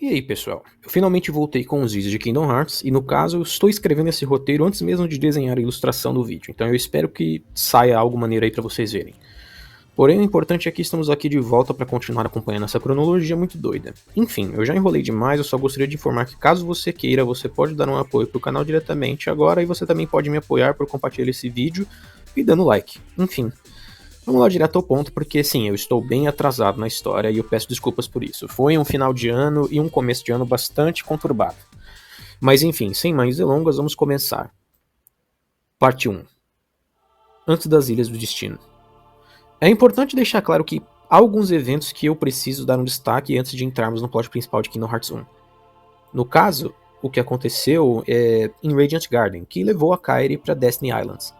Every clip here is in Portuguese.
E aí, pessoal? Eu finalmente voltei com os vídeos de Kingdom Hearts e, no caso, eu estou escrevendo esse roteiro antes mesmo de desenhar a ilustração do vídeo, então eu espero que saia algo maneiro aí pra vocês verem. Porém, o importante é que estamos aqui de volta para continuar acompanhando essa cronologia muito doida. Enfim, eu já enrolei demais, eu só gostaria de informar que caso você queira, você pode dar um apoio pro canal diretamente agora e você também pode me apoiar por compartilhar esse vídeo e dando like. Enfim, vamos lá direto ao ponto, porque sim, eu estou bem atrasado na história e eu peço desculpas por isso. Foi um final de ano e um começo de ano bastante conturbado. Mas enfim, sem mais delongas, vamos começar. Parte 1. Antes das Ilhas do Destino. É importante deixar claro que há alguns eventos que eu preciso dar um destaque antes de entrarmos no plot principal de Kingdom Hearts 1. No caso, o que aconteceu é em Radiant Garden, que levou a Kairi para Destiny Islands.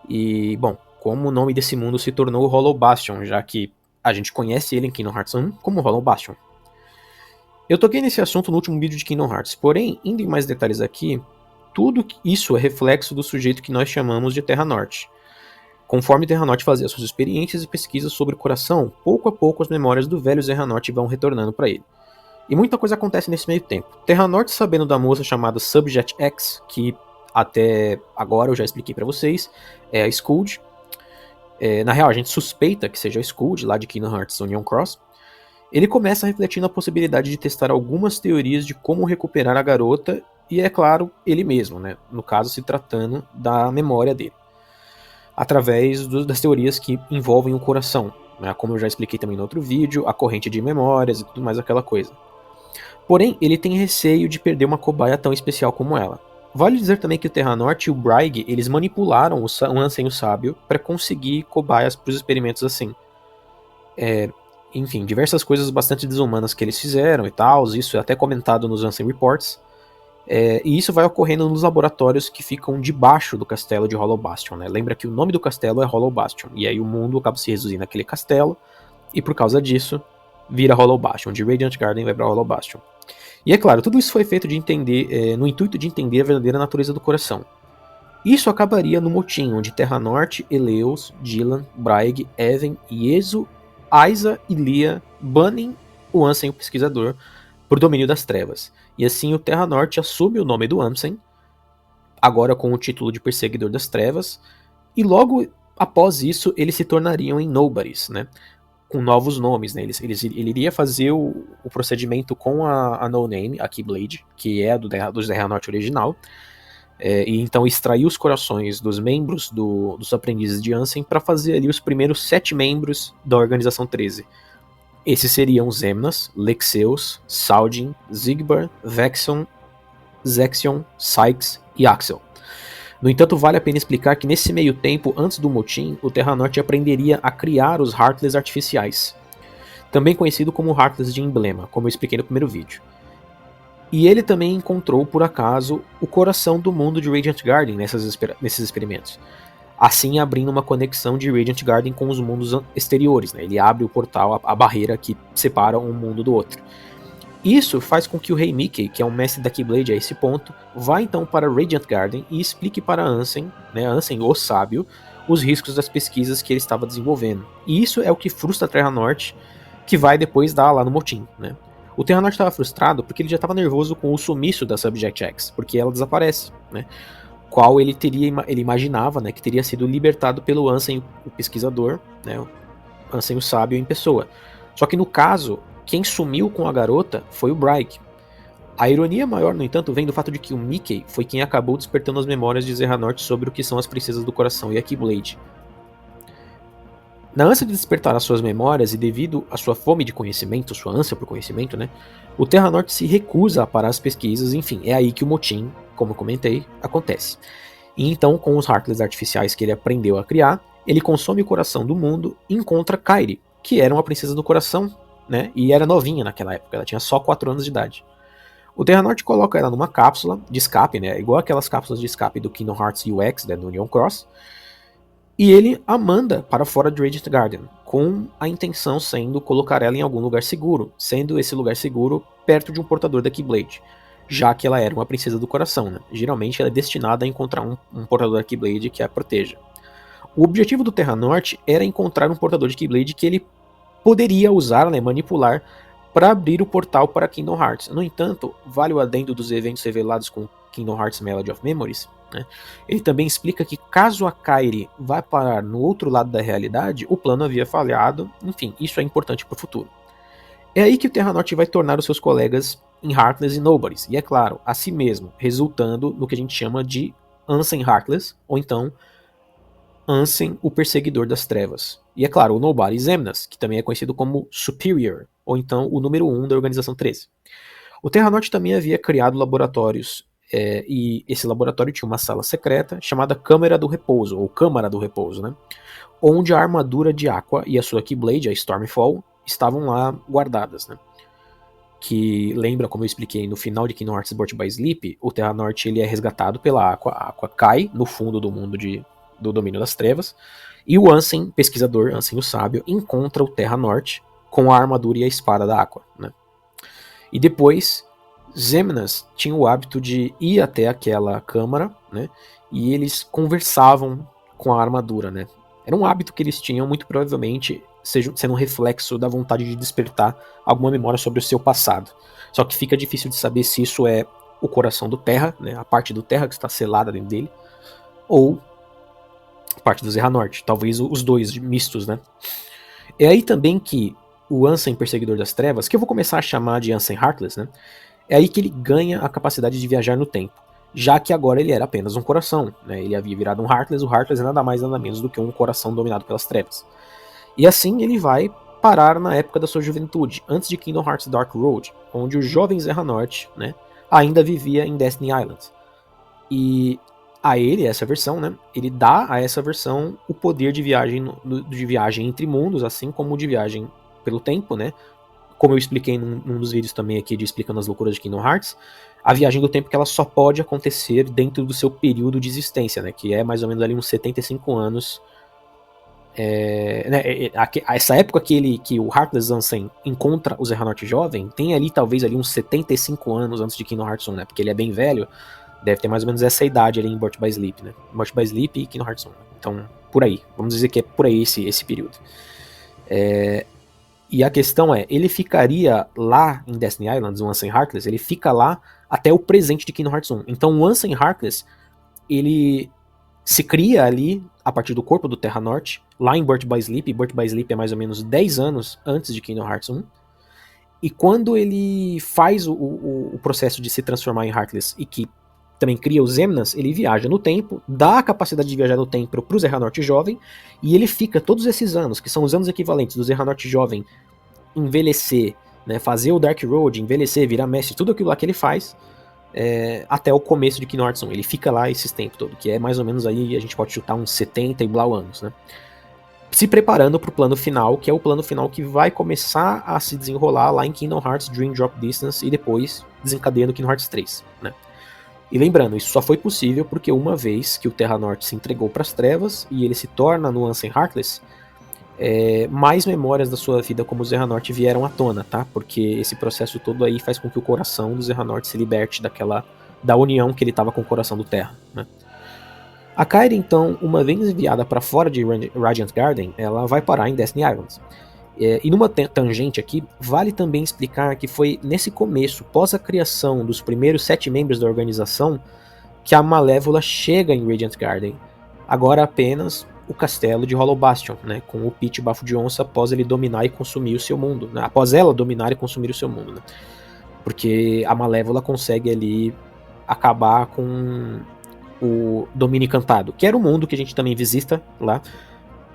E, bom, como o nome desse mundo se tornou Hollow Bastion, já que a gente conhece ele em Kingdom Hearts 1 como Hollow Bastion. Eu toquei nesse assunto no último vídeo de Kingdom Hearts, porém, indo em mais detalhes aqui, tudo isso é reflexo do sujeito que nós chamamos de Terra Norte. Conforme Terra Norte fazia suas experiências e pesquisas sobre o coração, pouco a pouco as memórias do velho Terra Norte vão retornando para ele. E muita coisa acontece nesse meio tempo. Terra Norte, sabendo da moça chamada Subject X, que até agora eu já expliquei para vocês, é a Skuld. Na real, a gente suspeita que seja a Skuld, lá de Kingdom Hearts Union Cross. Ele começa a refletir na possibilidade de testar algumas teorias de como recuperar a garota, e é claro, ele mesmo, né? No caso, se tratando da memória dele. Através das teorias que envolvem o coração, né? Como eu já expliquei também no outro vídeo, a corrente de memórias e tudo mais aquela coisa. Porém, ele tem receio de perder uma cobaia tão especial como ela. Vale dizer também que o Terra Norte e o Braig, eles manipularam o Ansem o Sábio para conseguir cobaias para os experimentos assim. Enfim, diversas coisas bastante desumanas que eles fizeram e tal, isso é até comentado nos Ansem Reports. E isso vai ocorrendo nos laboratórios que ficam debaixo do castelo de Hollow Bastion, né? Lembra que o nome do castelo é Hollow Bastion, e aí o mundo acaba se reduzindo àquele castelo, e por causa disso, vira Hollow Bastion, de Radiant Garden vai pra Hollow Bastion. E é claro, tudo isso foi feito de entender, no intuito de entender a verdadeira natureza do coração. Isso acabaria no motim, onde Terra Norte, Eleus, Dylan, Braig, Even, Yezu, Aiza e Lia banem o Ansem, o pesquisador, por domínio das trevas. E assim o Terra Norte assume o nome do Ansem, agora com o título de Perseguidor das Trevas, e logo após isso eles se tornariam em Nobodies, né? Com novos nomes, né? Ele iria fazer o procedimento com a No Name, a Keyblade, que é do Terra Norte original, e então extrair os corações dos membros dos aprendizes de Ansem para fazer ali os primeiros 7 membros da Organização 13. Esses seriam Xemnas, Lexeus, Saldin, Zigbar, Vexon, Zexion, Sykes e Axel. No entanto, vale a pena explicar que nesse meio tempo, antes do motim, o Terra Norte aprenderia a criar os Heartless artificiais, também conhecido como Heartless de emblema, como eu expliquei no primeiro vídeo. E ele também encontrou, por acaso, o coração do mundo de Radiant Garden nesses experimentos, assim abrindo uma conexão de Radiant Garden com os mundos exteriores, né? Ele abre o portal, a barreira que separa um mundo do outro. Isso faz com que o Rei Mickey, que é um mestre da Keyblade a esse ponto, vá então para Radiant Garden e explique para Ansem, né, Ansem o Sábio, os riscos das pesquisas que ele estava desenvolvendo. E isso é o que frustra a Terra Norte, que vai depois dar lá no motim, né? O Terra Norte estava frustrado porque ele já estava nervoso com o sumiço da Subject X, porque ela desaparece, né? Qual ele imaginava, né, que teria sido libertado pelo Ansem, o pesquisador, né, o Ansem o Sábio em pessoa. Só que no caso, quem sumiu com a garota foi o Braig. A ironia maior, no entanto, vem do fato de que o Mickey foi quem acabou despertando as memórias de Terra Norte sobre o que são as Princesas do Coração e a Keyblade. Na ânsia de despertar as suas memórias e devido à sua fome de conhecimento, sua ânsia por conhecimento, né, o Terra Norte se recusa a parar as pesquisas, enfim, é aí que o motim, como eu comentei, acontece. E então, com os Heartless artificiais que ele aprendeu a criar, ele consome o coração do mundo e encontra Kairi, que era uma princesa do coração, né, e era novinha naquela época, ela tinha só 4 anos de idade. O Terra Norte coloca ela numa cápsula de escape, né, igual aquelas cápsulas de escape do Kingdom Hearts UX, né, do Union Cross, e ele a manda para fora de Radiant Garden, com a intenção sendo colocar ela em algum lugar seguro, sendo esse lugar seguro perto de um portador da Keyblade, já que ela era uma princesa do coração, né? Geralmente ela é destinada a encontrar um portador da Keyblade que a proteja. O objetivo do Terra Norte era encontrar um portador de Keyblade que ele poderia usar, né, manipular para abrir o portal para Kingdom Hearts. No entanto, vale o adendo dos eventos revelados com Kingdom Hearts Melody of Memories, né? Ele também explica que caso a Kairi vá parar no outro lado da realidade, o plano havia falhado, enfim, isso é importante para o futuro. É aí que o Terra Norte vai tornar os seus colegas em Heartless e Nobodies, e é claro, a si mesmo, resultando no que a gente chama de Ansem Heartless, ou então Ansem, o Perseguidor das Trevas. E é claro, o Nobody Xemnas, que também é conhecido como Superior, ou então o número 1 da Organização 13. O Terra Norte também havia criado laboratórios, e esse laboratório tinha uma sala secreta chamada Câmara do Repouso, ou Câmara do Repouso, né? Onde a armadura de Aqua e a sua Keyblade, a Stormfall, estavam lá guardadas, né? Que lembra, como eu expliquei no final de Kingdom Hearts Birth by Sleep, o Terra Norte ele é resgatado pela Aqua, a Aqua cai no fundo do mundo do domínio das trevas, e o Ansem, pesquisador, Ansem o Sábio, encontra o Terra Norte com a armadura e a espada da Aqua, né? E depois, Xemnas tinha o hábito de ir até aquela câmara, né? E eles conversavam com a armadura, né? Era um hábito que eles tinham, muito provavelmente sendo um reflexo da vontade de despertar alguma memória sobre o seu passado. Só que fica difícil de saber se isso é o coração do Terra, né? A parte do Terra que está selada dentro dele, ou a parte do Xehanort. Talvez os dois mistos, né? É aí também que o Ansem Perseguidor das Trevas, que eu vou começar a chamar de Ansem Heartless, né? É aí que ele ganha a capacidade de viajar no tempo, já que agora ele era apenas um coração, né? Ele havia virado um Heartless, o Heartless é nada mais nada menos do que um coração dominado pelas trevas. E assim ele vai parar na época da sua juventude, antes de Kingdom Hearts Dark Road, onde o jovem Xehanort, né, ainda vivia em Destiny Island. E a ele, essa versão, né, ele dá a essa versão o poder de viagem entre mundos, assim como de viagem pelo tempo, né? Como eu expliquei num dos vídeos também aqui de explicando as loucuras de Kingdom Hearts, a viagem do tempo que ela só pode acontecer dentro do seu período de existência, né? Que é mais ou menos ali uns 75 anos. Essa época que o Heartless Ansem encontra o Xehanort jovem, tem ali talvez ali uns 75 anos antes de Kingdom Hearts 1, né? Porque ele é bem velho, deve ter mais ou menos essa idade ali em Birth by Sleep, né? Birth by Sleep e Kingdom Hearts 1. Então, por aí. Vamos dizer que é por aí esse período. E a questão é, ele ficaria lá em Destiny Islands, o Ansem Heartless, ele fica lá até o presente de Kingdom Hearts 1. Então o Ansem Heartless, ele se cria ali a partir do corpo do Terra Norte, lá em Birth by Sleep. Birth by Sleep é mais ou menos 10 anos antes de Kingdom Hearts 1. E quando ele faz o processo de se transformar em Heartless e que também cria os Xemnas, ele viaja no tempo, dá a capacidade de viajar no tempo pro Xehanort jovem, e ele fica todos esses anos, que são os anos equivalentes do Xehanort jovem envelhecer, né, fazer o Dark Road, envelhecer, virar mestre, tudo aquilo lá que ele faz, até o começo de Kingdom Hearts 1. Ele fica lá esses tempos todo, que é mais ou menos aí, a gente pode chutar uns 70 e blau anos, né? Se preparando pro plano final, que é o plano final que vai começar a se desenrolar lá em Kingdom Hearts Dream Drop Distance e depois desencadeando Kingdom Hearts 3, né? E lembrando, isso só foi possível porque uma vez que o Terra Norte se entregou para as trevas e ele se torna no Ansem Heartless, mais memórias da sua vida como Xehanort vieram à tona, tá? Porque esse processo todo aí faz com que o coração do Xehanort se liberte da união que ele estava com o coração do Terra, né? A Kairi, então, uma vez enviada para fora de Radiant Garden, ela vai parar em Destiny Islands. E numa tangente aqui, vale também explicar que foi nesse começo, pós a criação dos primeiros 7 membros da organização, que a Malévola chega em Radiant Garden. Agora apenas o castelo de Hollow Bastion, né, com o Pete Bafo de Onça após ele dominar e consumir o seu mundo, né, após ela dominar e consumir o seu mundo, né, porque a Malévola consegue ali acabar com o Domínio Encantado, que era o mundo que a gente também visita lá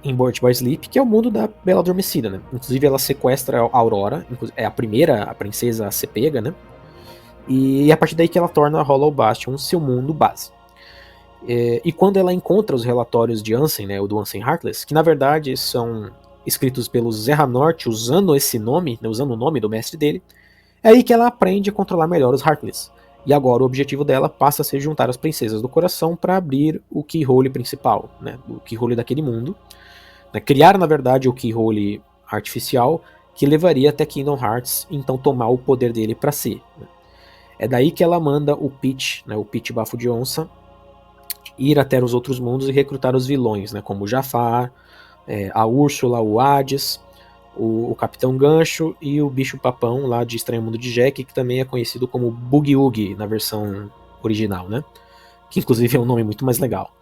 em Birth by Sleep, que é o mundo da Bela Adormecida, né? Inclusive ela sequestra a Aurora, é a princesa a ser pega, né? E é a partir daí que ela torna Hollow Bastion seu mundo base. E quando ela encontra os relatórios de Ansem, né, o do Ansem Heartless, que na verdade são escritos pelo Xehanort usando esse nome, né, usando o nome do mestre dele, é aí que ela aprende a controlar melhor os Heartless. E agora o objetivo dela passa a ser juntar as princesas do coração para abrir o Keyhole principal, né, o Keyhole daquele mundo, né, criar na verdade o Keyhole artificial que levaria até Kingdom Hearts, então tomar o poder dele para si, né. É daí que ela manda o Peach, né, o Peach Bafo de Onça, ir até os outros mundos e recrutar os vilões, né, como o Jafar, a Úrsula, o Hades, o Capitão Gancho e o Bicho Papão lá de Estranho Mundo de Jack, que também é conhecido como Boogie Woogie na versão original, né? Que inclusive é um nome muito mais legal.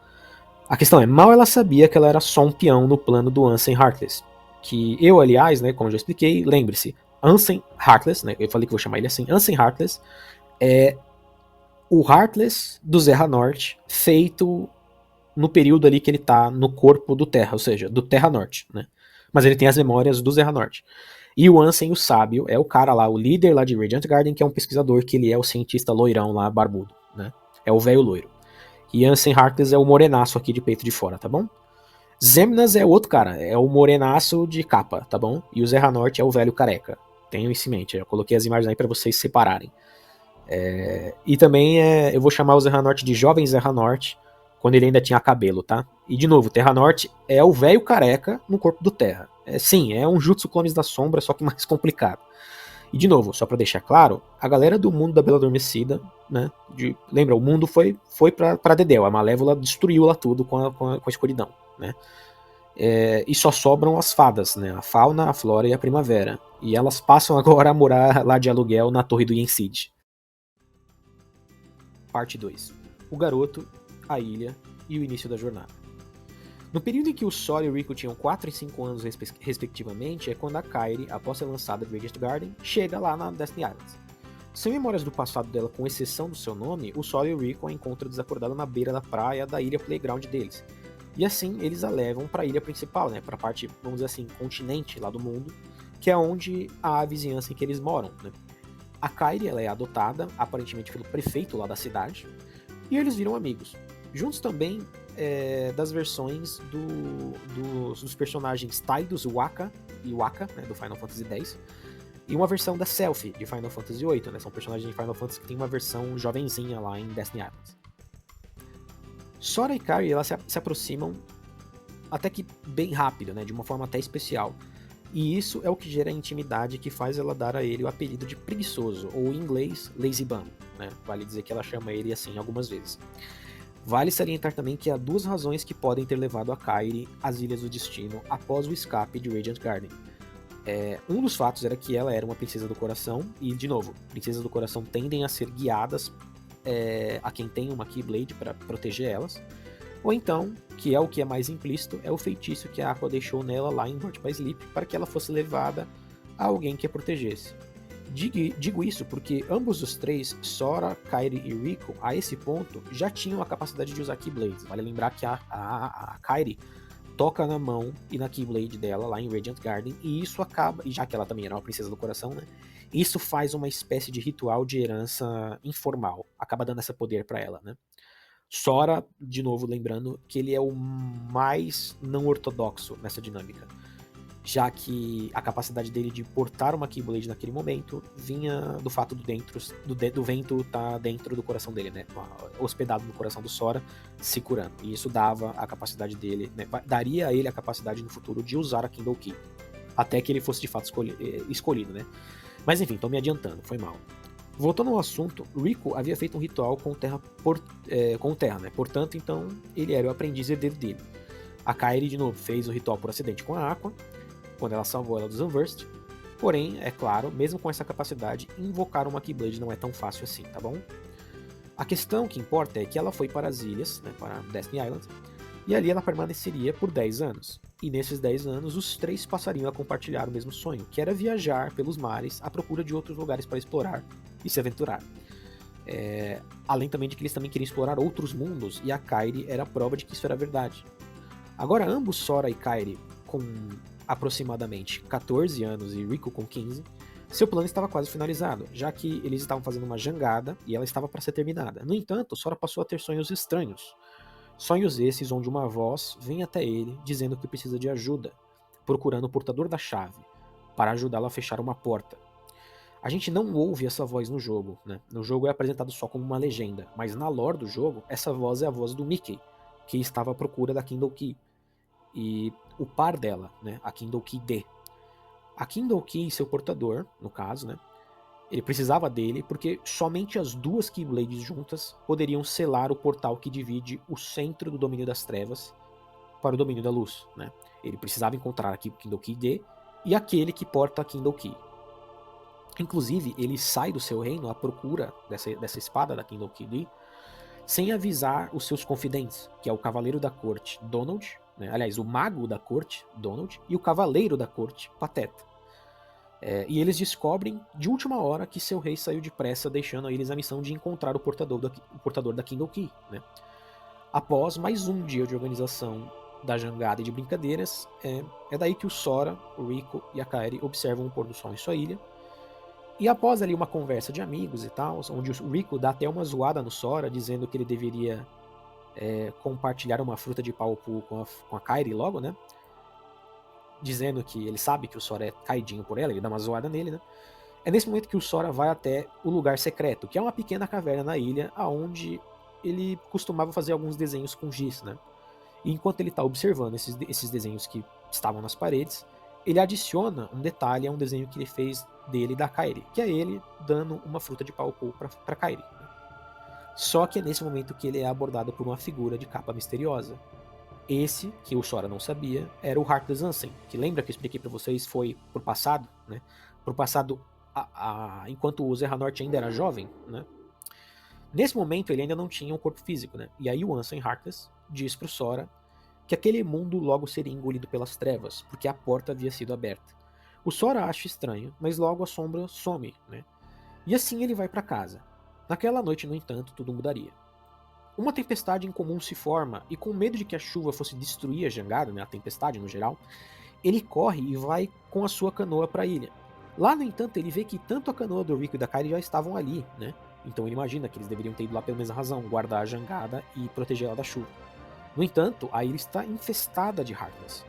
A questão é, mal ela sabia que ela era só um peão no plano do Ansem Heartless. Que eu, aliás, né, como eu já expliquei, lembre-se, Ansem Heartless, né, eu falei que vou chamar ele assim, Ansem Heartless é o Heartless do Zerra Norte, feito no período ali que ele tá no corpo do Terra, ou seja, do Terra Norte, né? Mas ele tem as memórias do Zerra Norte. E o Ansem, o sábio, é o cara lá, o líder lá de Radiant Garden, que é um pesquisador, que ele é o cientista loirão lá, barbudo, né? É o velho loiro. E Ansem Heartless é o morenaço aqui de peito de fora, tá bom? Zemnas é outro cara, é o morenaço de capa, tá bom? E o Zerra Norte é o velho careca. Tenham isso em mente, eu coloquei as imagens aí pra vocês separarem. E também eu vou chamar o Zerra Norte de Jovem Zerra Norte, quando ele ainda tinha cabelo, tá? E de novo, Terra Norte é o velho careca no corpo do Terra. Sim, é um Jutsu Clones da Sombra, só que mais complicado. E de novo, só pra deixar claro, a galera do mundo da Bela Adormecida, né? Lembra, o mundo foi pra Dedéu, a Malévola destruiu lá tudo com a escuridão, né? E só sobram as fadas, né? A fauna, a flora e a primavera. E elas passam agora a morar lá de aluguel na torre do Yensid. Parte 2. O garoto, a ilha e o início da jornada. No período em que o Sora e o Rico tinham 4 e 5 anos respectivamente, é quando a Kairi, após ser lançada de Radiant Garden, chega lá na Destiny Islands. Sem memórias do passado dela, com exceção do seu nome, o Sora e o Rico a encontram desacordada na beira da praia da ilha Playground deles. E assim eles a levam para a ilha principal, né, para a parte, vamos dizer assim, continente lá do mundo, que é onde há a vizinhança em que eles moram, né. A Kairi, ela é adotada, aparentemente pelo prefeito lá da cidade, e eles viram amigos. Juntos também das versões dos personagens Tidus, Waka e Waka, né, do Final Fantasy X, e uma versão da Selphie, de Final Fantasy VIII, né, são personagens de Final Fantasy que tem uma versão jovenzinha lá em Destiny Islands. Sora e Kairi, elas se aproximam até que bem rápido, né, de uma forma até especial. E isso é o que gera a intimidade que faz ela dar a ele o apelido de preguiçoso, ou em inglês, lazy bum, né? Vale dizer que ela chama ele assim algumas vezes. Vale salientar também que há 2 razões que podem ter levado a Kairi às Ilhas do Destino após o escape de Radiant Garden. Um dos fatos era que ela era uma princesa do coração, e de novo, princesas do coração tendem a ser guiadas a quem tem uma Keyblade para proteger elas. Ou então, que é o que é mais implícito, é o feitiço que a Aqua deixou nela lá em Hurt by Sleep para que ela fosse levada a alguém que a protegesse. Digo isso porque ambos os três, Sora, Kairi e Rico, a esse ponto, já tinham a capacidade de usar Keyblades. Vale lembrar que a Kairi toca na mão e na Keyblade dela lá em Radiant Garden, e isso acaba, e já que ela também era uma princesa do coração, né? Isso faz uma espécie de ritual de herança informal, acaba dando esse poder para ela, né? Sora, de novo lembrando, que ele é o mais não ortodoxo nessa dinâmica, já que a capacidade dele de portar uma Keyblade naquele momento vinha do fato do vento estar dentro do coração dele, né? Hospedado no coração do Sora, se curando. E isso dava a capacidade dele, né? Daria a ele a capacidade no futuro de usar a Kindle Key. Até que ele fosse de fato escolhido, né? Mas enfim, tô me adiantando, foi mal. Voltando ao assunto, Rico havia feito um ritual com o Terra, né? Portanto, então, ele era o aprendiz herdeiro dele. A Kairi, de novo, fez o ritual por acidente com a Aqua, quando ela salvou ela dos Unversed. Porém, é claro, mesmo com essa capacidade, invocar uma Keyblade não é tão fácil assim, tá bom? A questão que importa é que ela foi para as ilhas, né, para Destiny Islands, e ali ela permaneceria por 10 anos. E nesses 10 anos, os 3 passariam a compartilhar o mesmo sonho, que era viajar pelos mares à procura de outros lugares para explorar e se aventurar. Além também de que eles também queriam explorar outros mundos, e a Kairi era a prova de que isso era verdade. Agora, ambos, Sora e Kairi, com aproximadamente 14 anos e Rico com 15, seu plano estava quase finalizado, já que eles estavam fazendo uma jangada e ela estava para ser terminada. No entanto, Sora passou a ter sonhos estranhos. Sonhos esses onde uma voz vem até ele dizendo que precisa de ajuda, procurando o portador da chave, para ajudá-lo a fechar uma porta. A gente não ouve essa voz no jogo, né? No jogo é apresentado só como uma legenda, mas na lore do jogo, essa voz é a voz do Mickey, que estava à procura da Kindle Key. E o par dela, né? A Kindle Key D. A Kindle Key e seu portador, no caso, né? Ele precisava dele porque somente as 2 Keyblades juntas poderiam selar o portal que divide o centro do domínio das trevas para o domínio da luz, né? Ele precisava encontrar a Kindle Key D e aquele que porta a Kindle Key. Inclusive, ele sai do seu reino à procura dessa espada da Kindle Key sem avisar os seus confidentes, que é o Cavaleiro da Corte, Donald, né? Aliás, o Mago da Corte, Donald, e o Cavaleiro da Corte, Pateta. E eles descobrem de última hora que seu rei saiu depressa, deixando a eles a missão de encontrar o portador da Kindle Key, né? Após mais um dia de organização da jangada e de brincadeiras, é daí que o Sora, o Rico e a Kairi observam o pôr do sol em sua ilha. E após ali uma conversa de amigos e tal, onde o Rico dá até uma zoada no Sora, dizendo que ele deveria compartilhar uma fruta de pau-pu com a Kairi logo, né? Dizendo que ele sabe que o Sora é caidinho por ela, ele dá uma zoada nele, né? É nesse momento que o Sora vai até o lugar secreto, que é uma pequena caverna na ilha, onde ele costumava fazer alguns desenhos com giz, né? E enquanto ele está observando esses desenhos que estavam nas paredes, ele adiciona um detalhe a um desenho que ele fez dele e da Kairi, que é ele dando uma fruta de pau-pu para Kairi. Né? Só que é nesse momento que ele é abordado por uma figura de capa misteriosa. Esse, que o Sora não sabia, era o Heartless Ansem, que lembra que eu expliquei para vocês foi pro passado, né? Pro passado, enquanto o Xehanort ainda era jovem, né? Nesse momento ele ainda não tinha um corpo físico, né? E aí o Ansem Heartless diz pro Sora que aquele mundo logo seria engolido pelas trevas, porque a porta havia sido aberta. O Sora acha estranho, mas logo a sombra some, né? E assim ele vai para casa. Naquela noite, no entanto, tudo mudaria. Uma tempestade incomum se forma, e com medo de que a chuva fosse destruir a jangada, né, a tempestade no geral, ele corre e vai com a sua canoa para a ilha. Lá, no entanto, ele vê que tanto a canoa do Rico e da Kairi já estavam ali, né? Então ele imagina que eles deveriam ter ido lá pela mesma razão, guardar a jangada e proteger ela da chuva. No entanto, a ilha está infestada de Heartless.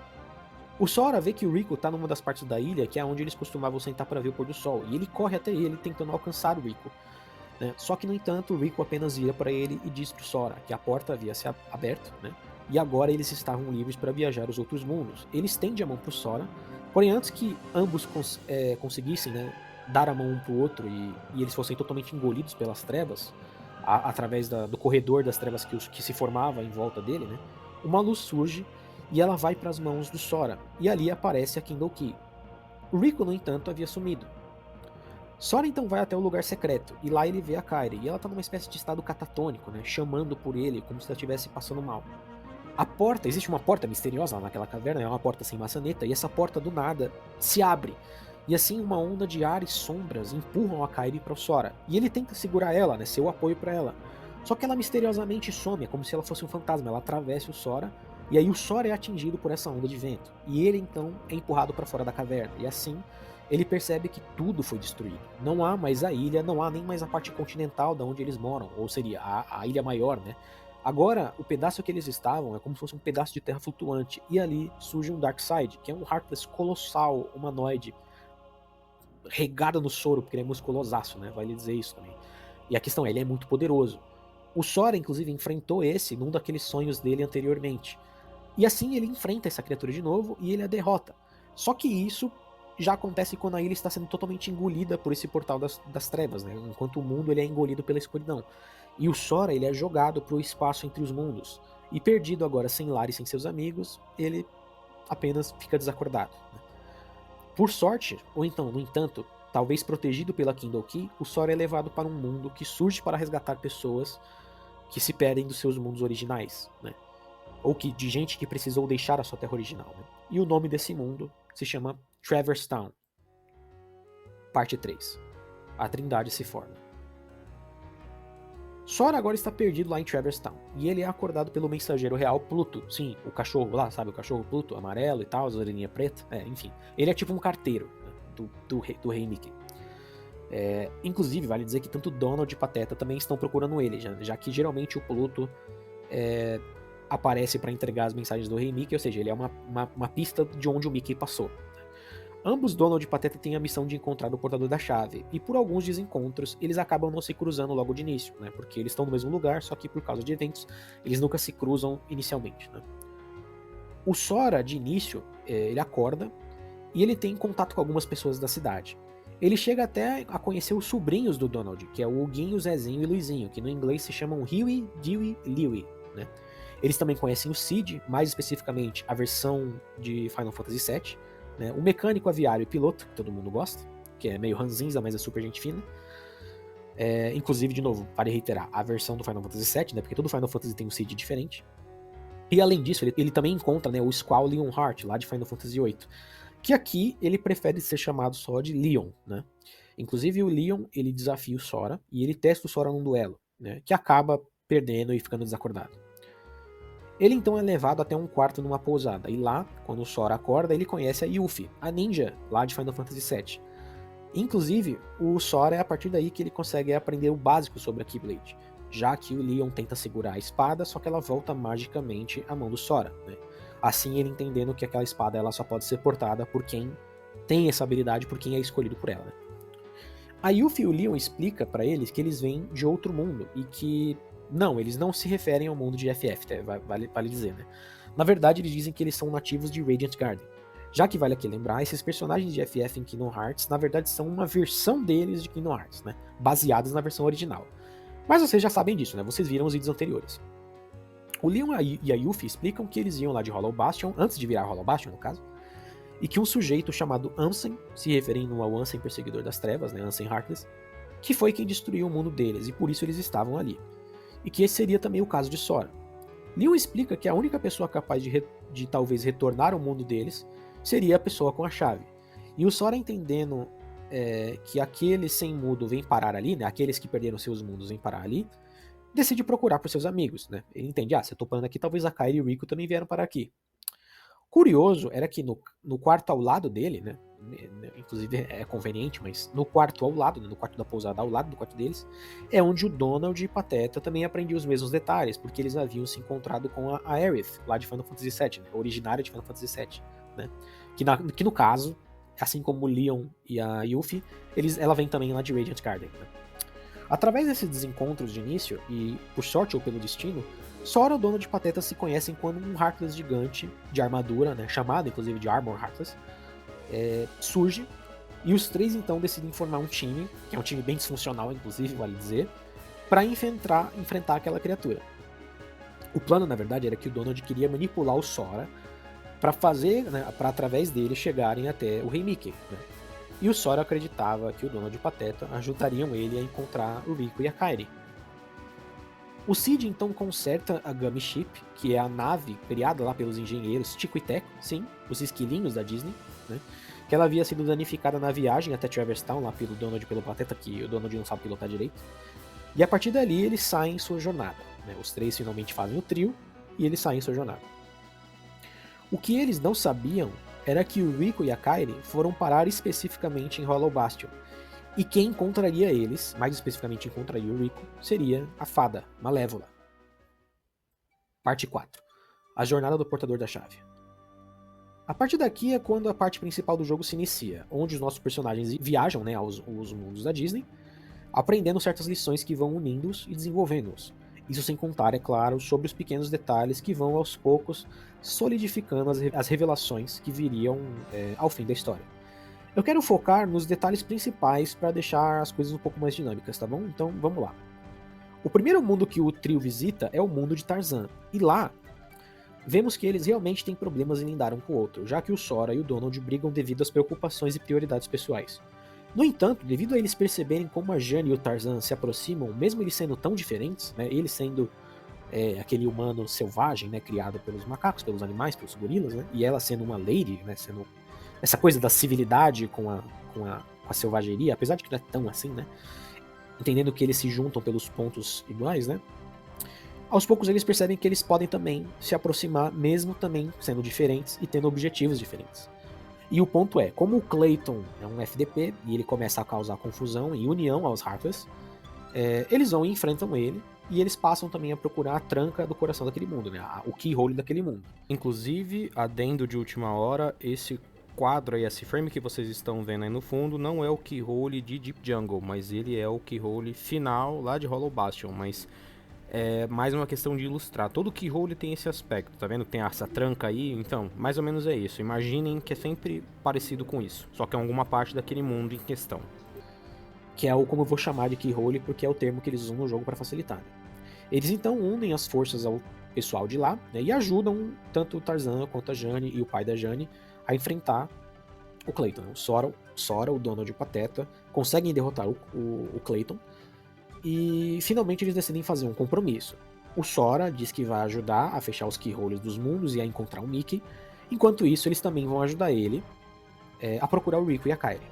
O Sora vê que o Rico está numa das partes da ilha que é onde eles costumavam sentar para ver o pôr do sol, e ele corre até ele tentando alcançar o Rico. Né? Só que, no entanto, o Rico apenas vira para ele e diz pro Sora que a porta havia se aberto, né? E agora eles estavam livres para viajar aos outros mundos. Ele estende a mão pro Sora, porém antes que ambos conseguissem, né, dar a mão um pro outro e eles fossem totalmente engolidos pelas trevas, através do corredor das trevas que se formava em volta dele, né, uma luz surge e ela vai para as mãos do Sora, e ali aparece a Kindle Key. O Rico, no entanto, havia sumido. Sora então vai até o lugar secreto, e lá ele vê a Kairi, e ela tá numa espécie de estado catatônico, né, chamando por ele como se ela estivesse passando mal. Existe uma porta misteriosa lá naquela caverna, é uma porta sem maçaneta, e essa porta do nada se abre. E assim uma onda de ar e sombras empurram a Kairi para o Sora, e ele tenta segurar ela, né, ser o apoio para ela. Só que ela misteriosamente some, é como se ela fosse um fantasma, ela atravessa o Sora, e aí o Sora é atingido por essa onda de vento, e ele então é empurrado para fora da caverna, e assim ele percebe que tudo foi destruído. Não há mais a ilha, não há nem mais a parte continental da onde eles moram, ou seria a ilha maior, né? Agora, o pedaço que eles estavam é como se fosse um pedaço de terra flutuante, e ali surge um Darkseid, que é um Heartless colossal, humanoide, regado no soro, porque ele é musculosaço, né? Vai lhe dizer isso também. E a questão é, ele é muito poderoso. O Sora, inclusive, enfrentou esse num daqueles sonhos dele anteriormente. E assim ele enfrenta essa criatura de novo e ele a derrota. Só que isso já acontece quando a ilha está sendo totalmente engolida por esse portal das trevas, né? Enquanto o mundo ele é engolido pela escuridão. E o Sora ele é jogado para o espaço entre os mundos. E perdido agora sem lar e sem seus amigos, ele apenas fica desacordado. Né? Por sorte, ou então, no entanto, talvez protegido pela Kindle Key, o Sora é levado para um mundo que surge para resgatar pessoas que se perdem dos seus mundos originais, né? Ou de gente que precisou deixar a sua terra original. Né? E o nome desse mundo se chama Traverse Town. Parte 3. A Trindade se forma. Sora agora está perdido lá em Traverse Town, e ele é acordado pelo mensageiro real Pluto. Sim, o cachorro lá, sabe? O cachorro Pluto, amarelo e tal, as orelhinhas pretas. Enfim. Ele é tipo um carteiro, né, do rei Mickey. Inclusive, vale dizer que tanto Donald e Pateta também estão procurando ele, já que geralmente o Pluto aparece para entregar as mensagens do rei Mickey, ou seja, ele é uma pista de onde o Mickey passou. Ambos, Donald e Pateta, têm a missão de encontrar o portador da chave, e por alguns desencontros, eles acabam não se cruzando logo de início, né, porque eles estão no mesmo lugar, só que por causa de eventos, eles nunca se cruzam inicialmente. Né. O Sora, de início, ele acorda, e ele tem contato com algumas pessoas da cidade. Ele chega até a conhecer os sobrinhos do Donald, que é o Huguinho, Zezinho e Luizinho, que no inglês se chamam Huey, Dewey e Louie, né. Eles também conhecem o Cid, mais especificamente a versão de Final Fantasy VII, né, o mecânico aviário e piloto, que todo mundo gosta, que é meio ranzinza, mas é super gente fina. Inclusive, de novo, para reiterar, a versão do Final Fantasy VII, né, porque todo Final Fantasy tem um Cid diferente. E além disso, ele também encontra, né, o Squall Leonhart, lá de Final Fantasy VIII, que aqui ele prefere ser chamado só de Leon, né? Inclusive o Leon, ele desafia o Sora e ele testa o Sora num duelo, né, que acaba perdendo e ficando desacordado. Ele então é levado até um quarto numa pousada, e lá, quando o Sora acorda, ele conhece a Yuffie, a ninja lá de Final Fantasy VII. Inclusive, o Sora é a partir daí que ele consegue aprender o básico sobre a Keyblade, já que o Leon tenta segurar a espada, só que ela volta magicamente à mão do Sora, né? Assim ele entendendo que aquela espada ela só pode ser portada por quem tem essa habilidade, por quem é escolhido por ela, né? A Yuffie e o Leon explica para eles que eles vêm de outro mundo e que não, eles não se referem ao mundo de FF, vale dizer, né? Na verdade, eles dizem que eles são nativos de Radiant Garden. Já que vale aqui lembrar, esses personagens de FF em Kingdom Hearts, na verdade, são uma versão deles de Kingdom Hearts, né? Baseados na versão original. Mas vocês já sabem disso, né? Vocês viram os vídeos anteriores. O Leon e a Yuffie explicam que eles iam lá de Hollow Bastion, antes de virar Hollow Bastion, no caso, e que um sujeito chamado Ansem, se referindo ao Ansem Perseguidor das Trevas, né? Ansem Heartless, que foi quem destruiu o mundo deles, e por isso eles estavam ali. E que esse seria também o caso de Sora. Leon explica que a única pessoa capaz de talvez retornar ao mundo deles seria a pessoa com a chave. E o Sora entendendo que aqueles sem mundo vêm parar ali, né, aqueles que perderam seus mundos vêm parar ali, decide procurar por seus amigos. Né? Ele entende, se eu tô parando aqui, talvez a Kairi e o Rico também vieram parar aqui. Curioso era que no quarto ao lado dele, né, inclusive é conveniente, mas no quarto ao lado, né, no quarto da pousada ao lado do quarto deles, é onde o Donald e Pateta também aprendiam os mesmos detalhes, porque eles haviam se encontrado com a Aerith, lá de Final Fantasy VII, né, originária de Final Fantasy VII, né, que no caso, assim como o Leon e a Yuffie, ela vem também lá de Radiant Garden. Né. Através desses desencontros de início, e por sorte ou pelo destino, Sora, o Donald e Pateta se conhecem quando um Heartless gigante de armadura, né, chamado inclusive de Armor Heartless, surge, e os três então decidem formar um time, que é um time bem disfuncional inclusive, vale dizer, para enfrentar aquela criatura. O plano, na verdade, era que o Donald queria manipular o Sora para fazer, né, para através dele chegarem até o Rei Mickey, né? E o Sora acreditava que o Donald e o Pateta ajudariam ele a encontrar o Rico e a Kairi. O Cid então conserta a Gummy Ship, que é a nave criada lá pelos engenheiros Tico e Teco, sim, os esquilinhos da Disney, né, que ela havia sido danificada na viagem até Traverse Town, lá pelo Donald e pelo Pateta, que o Donald não sabe pilotar direito. E a partir dali eles saem em sua jornada. Né, os três finalmente fazem o trio e eles saem em sua jornada. O que eles não sabiam era que o Rico e a Kairi foram parar especificamente em Hollow Bastion. E quem encontraria eles, mais especificamente encontraria o Rico, seria a fada Malévola. Parte 4. A jornada do portador da chave. A partir daqui é quando a parte principal do jogo se inicia, onde os nossos personagens viajam, né, aos mundos da Disney, aprendendo certas lições que vão unindo-os e desenvolvendo-os. Isso sem contar, é claro, sobre os pequenos detalhes que vão aos poucos solidificando as revelações que viriam ao fim da história. Eu quero focar nos detalhes principais para deixar as coisas um pouco mais dinâmicas, tá bom? Então vamos lá. O primeiro mundo que o trio visita é o mundo de Tarzan, e lá vemos que eles realmente têm problemas em lidar um com o outro, já que o Sora e o Donald brigam devido às preocupações e prioridades pessoais. No entanto, devido a eles perceberem como a Jane e o Tarzan se aproximam, mesmo eles sendo tão diferentes, né, ele sendo aquele humano selvagem, né, criado pelos macacos, pelos animais, pelos gorilas, né, e ela sendo uma lady, né, sendo essa coisa da civilidade com a selvageria, apesar de que não é tão assim, né, entendendo que eles se juntam pelos pontos iguais, né, aos poucos eles percebem que eles podem também se aproximar, mesmo também sendo diferentes e tendo objetivos diferentes. E o ponto é, como o Clayton é um FDP e ele começa a causar confusão e união aos Heartless, eles vão e enfrentam ele, e eles passam também a procurar a tranca do coração daquele mundo, né, o keyhole daquele mundo. Inclusive, adendo de última hora, esse quadro aí, esse frame que vocês estão vendo aí no fundo, não é o keyhole de Deep Jungle, mas ele é o keyhole final lá de Hollow Bastion, mas é mais uma questão de ilustrar. Todo keyhole tem esse aspecto, tá vendo que tem essa tranca aí? Então, mais ou menos é isso. Imaginem que é sempre parecido com isso, só que é alguma parte daquele mundo em questão. Que é o como eu vou chamar de keyhole, porque é o termo que eles usam no jogo para facilitar. Eles então unem as forças ao pessoal de lá, né, e ajudam tanto o Tarzan quanto a Jane e o pai da Jane a enfrentar o Clayton. Sora, o Donald e o Pateta conseguem derrotar o Clayton e finalmente eles decidem fazer um compromisso. O Sora diz que vai ajudar a fechar os keyholes dos mundos e a encontrar o Mickey. Enquanto isso, eles também vão ajudar ele a procurar o Rico e a Kairi.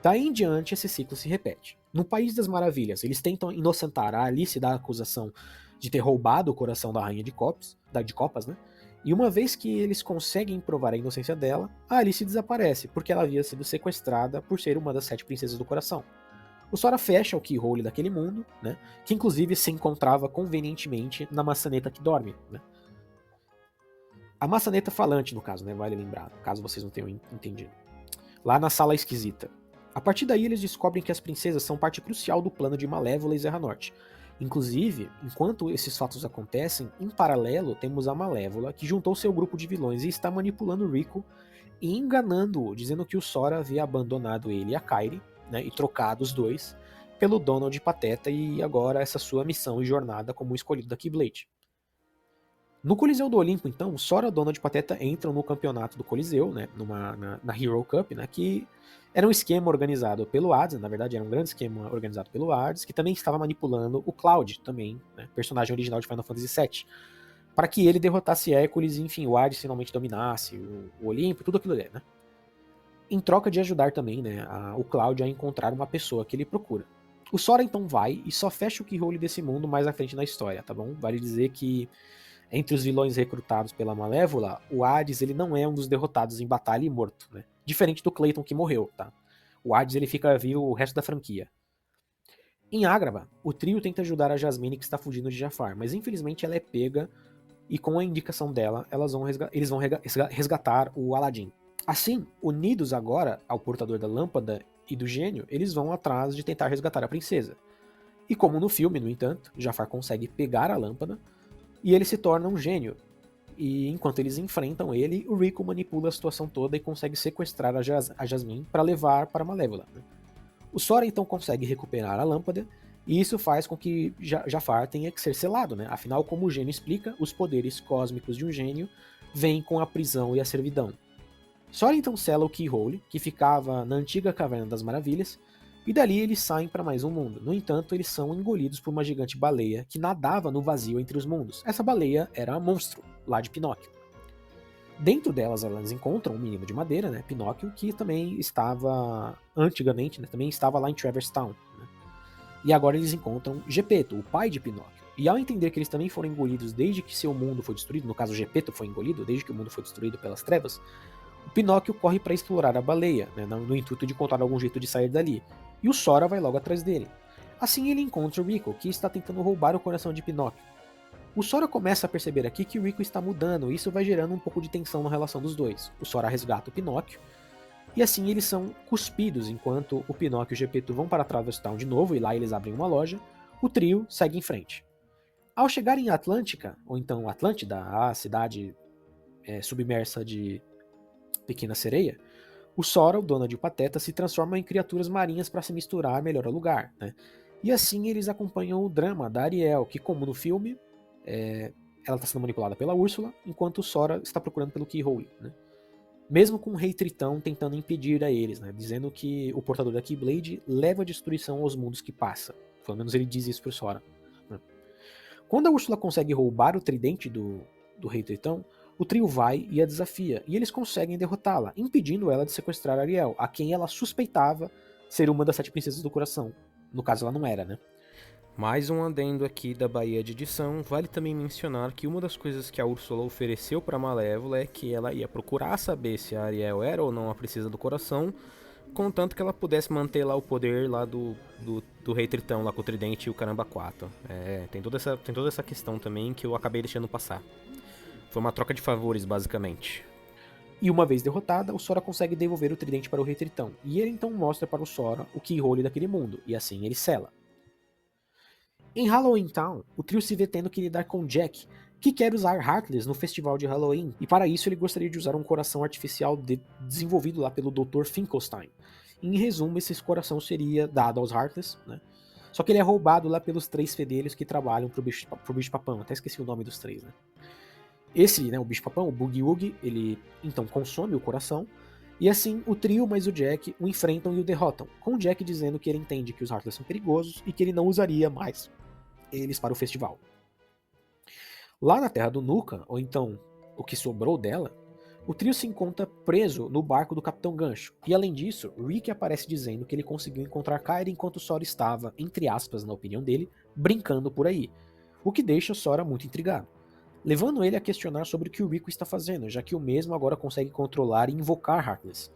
Daí em diante, esse ciclo se repete. No País das Maravilhas, eles tentam inocentar a Alice da acusação de ter roubado o coração da Rainha de Copas, né? E uma vez que eles conseguem provar a inocência dela, a Alice desaparece, porque ela havia sido sequestrada por ser uma das 7 princesas do coração. O Sora fecha o keyhole daquele mundo, né? Que inclusive se encontrava convenientemente na maçaneta que dorme, né? A maçaneta falante, no caso, né? Vale lembrar, caso vocês não tenham entendido. Lá na Sala Esquisita. A partir daí, eles descobrem que as princesas são parte crucial do plano de Malévola e Zerra Norte. Inclusive, enquanto esses fatos acontecem, em paralelo temos a Malévola, que juntou seu grupo de vilões e está manipulando Rico e enganando-o, dizendo que o Sora havia abandonado ele e a Kairi, né, e trocado os dois pelo Donald e Pateta, e agora essa sua missão e jornada como escolhido da Keyblade. No Coliseu do Olimpo, então, Sora, Donald e Pateta entram no campeonato do Coliseu, né, na Hero Cup, né, que era um esquema organizado pelo Hades, na verdade era um grande esquema organizado pelo Hades, que também estava manipulando o Cloud, também, né, personagem original de Final Fantasy VII, para que ele derrotasse Hércules e, enfim, o Hades finalmente dominasse o Olimpo, tudo aquilo ali, né. Em troca de ajudar também, né, o Cloud a encontrar uma pessoa que ele procura. O Sora então vai e só fecha o keyhole desse mundo mais à frente na história, tá bom? Vale dizer que entre os vilões recrutados pela Malévola, o Hades ele não é um dos derrotados em batalha e morto, né? Diferente do Clayton que morreu, tá? O Hades ele fica vivo o resto da franquia. Em Agrabah, o trio tenta ajudar a Jasmine que está fugindo de Jafar, mas infelizmente ela é pega e com a indicação dela eles vão resgatar o Aladdin. Assim, unidos agora ao portador da lâmpada e do gênio, eles vão atrás de tentar resgatar a princesa. E como no filme, no entanto, Jafar consegue pegar a lâmpada e ele se torna um gênio. E enquanto eles enfrentam ele, o Rico manipula a situação toda e consegue sequestrar a Jasmine para levar para Malévola. Né? O Sora então consegue recuperar a lâmpada e isso faz com que Jafar tenha que ser selado. Né? Afinal, como o gênio explica, os poderes cósmicos de um gênio vêm com a prisão e a servidão. Sora então sela o Keyhole, que ficava na antiga Caverna das Maravilhas, e dali eles saem para mais um mundo. No entanto, eles são engolidos por uma gigante baleia que nadava no vazio entre os mundos. Essa baleia era a Monstro, lá de Pinóquio. Dentro delas, elas encontram um menino de madeira, né, Pinóquio, que também estava, antigamente, né, também estava lá em Traverse Town. Né? E agora eles encontram Gepeto, o pai de Pinóquio. E ao entender que eles também foram engolidos desde que seu mundo foi destruído, no caso Gepeto foi engolido desde que o mundo foi destruído pelas trevas, o Pinóquio corre para explorar a baleia, né, no intuito de encontrar algum jeito de sair dali, e o Sora vai logo atrás dele. Assim ele encontra o Rico, que está tentando roubar o coração de Pinóquio. O Sora começa a perceber aqui que o Rico está mudando, e isso vai gerando um pouco de tensão na relação dos dois. O Sora resgata o Pinóquio, e assim eles são cuspidos, enquanto o Pinóquio e o Gepeto vão para Traverse Town de novo, e lá eles abrem uma loja, o trio segue em frente. Ao chegar em Atlântica, ou então Atlântida, a cidade submersa de Pequena Sereia, o Sora, o Donald e o Pateta se transformam em criaturas marinhas para se misturar melhor ao lugar. Né? E assim eles acompanham o drama da Ariel, que como no filme, ela está sendo manipulada pela Úrsula, enquanto o Sora está procurando pelo Keyhole. Né? Mesmo com o Rei Tritão tentando impedir a eles, né? Dizendo que o portador da Keyblade leva a destruição aos mundos que passa. Pelo menos ele diz isso pro Sora. Né? Quando a Úrsula consegue roubar o tridente do Rei Tritão, o trio vai e a desafia, e eles conseguem derrotá-la, impedindo ela de sequestrar Ariel, a quem ela suspeitava ser uma das 7 princesas do coração. No caso, ela não era, né? Mais um adendo aqui da Baía de Edição, vale também mencionar que uma das coisas que a Úrsula ofereceu para Malévola é que ela ia procurar saber se a Ariel era ou não a princesa do coração, contanto que ela pudesse manter lá o poder lá do Rei Tritão, lá com o tridente e o caramba 4. Tem toda essa questão também que eu acabei deixando passar. Foi uma troca de favores, basicamente. E uma vez derrotada, o Sora consegue devolver o tridente para o Rei Tritão, e ele então mostra para o Sora o Keyhole daquele mundo, e assim ele sela. Em Halloween Town, o trio se vê tendo que lidar com Jack, que quer usar Heartless no festival de Halloween, e para isso ele gostaria de usar um coração artificial desenvolvido lá pelo Dr. Finkelstein. Em resumo, esse coração seria dado aos Heartless, né? Só que ele é roubado lá pelos 3 fedelhos que trabalham pro bicho-papão, até esqueci o nome dos 3, né? Esse, né, o bicho-papão, o Boogie Woogie, ele então consome o coração, E assim, o trio mais o Jack o enfrentam e o derrotam, com o Jack dizendo que ele entende que os Heartless são perigosos e que ele não usaria mais eles para o festival. Lá na Terra do Nuka, ou então o que sobrou dela, o trio se encontra preso no barco do Capitão Gancho. E além disso, Rick aparece dizendo que ele conseguiu encontrar Kairi enquanto Sora estava, entre aspas, na opinião dele, brincando por aí. O que deixa Sora muito intrigado, levando ele a questionar sobre o que o Rico está fazendo, já que o mesmo agora consegue controlar e invocar Heartless.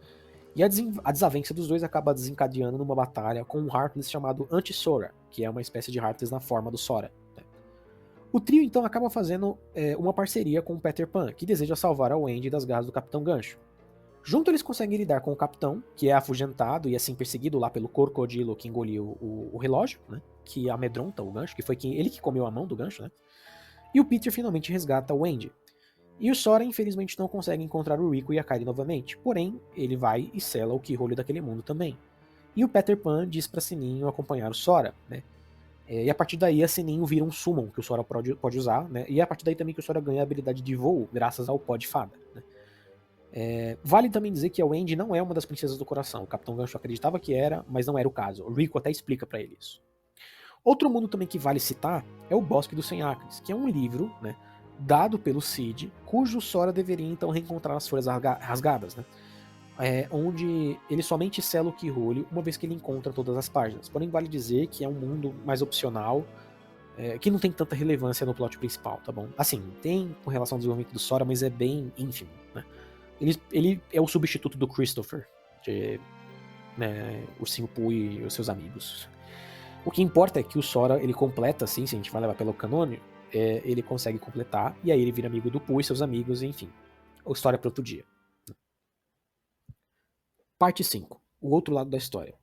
E a desavença dos dois acaba desencadeando numa batalha com um Heartless chamado Anti-Sora, que é uma espécie de Heartless na forma do Sora. O trio então acaba fazendo uma parceria com o Peter Pan, que deseja salvar a Wendy das garras do Capitão Gancho. Junto eles conseguem lidar com o Capitão, que é afugentado e assim perseguido lá pelo crocodilo que engoliu o relógio, né, que amedronta o Gancho, que foi ele que comeu a mão do Gancho, né? E o Peter finalmente resgata a Wendy. E o Sora infelizmente não consegue encontrar o Rico e a Kairi novamente, porém ele vai e sela o Keyhole daquele mundo também. E o Peter Pan diz pra Sininho acompanhar o Sora, né? E a partir daí a Sininho vira um Summon que o Sora pode usar, né? E a partir daí também que o Sora ganha a habilidade de voo graças ao pó de fada, né? Vale também dizer que a Wendy não é uma das princesas do coração. O Capitão Gancho acreditava que era, mas não era o caso. O Rico até explica pra ele isso. Outro mundo também que vale citar é o Bosque dos 100 Acres, que é um livro, né, dado pelo Cid, cujo Sora deveria então reencontrar as folhas rasgadas, né? Onde ele somente sela o Keyhole uma vez que ele encontra todas as páginas. Porém, vale dizer que é um mundo mais opcional, que não tem tanta relevância no plot principal, tá bom? Assim, tem com relação ao desenvolvimento do Sora, mas é bem ínfimo, né? Ele é o substituto do Christopher, de Ursinho Pooh e os seus amigos. O que importa é que o Sora, ele completa, assim, se a gente vai levar pelo canônio, ele consegue completar, e aí ele vira amigo do Pooh e seus amigos, enfim. A história para outro dia. Parte 5. O outro lado da história.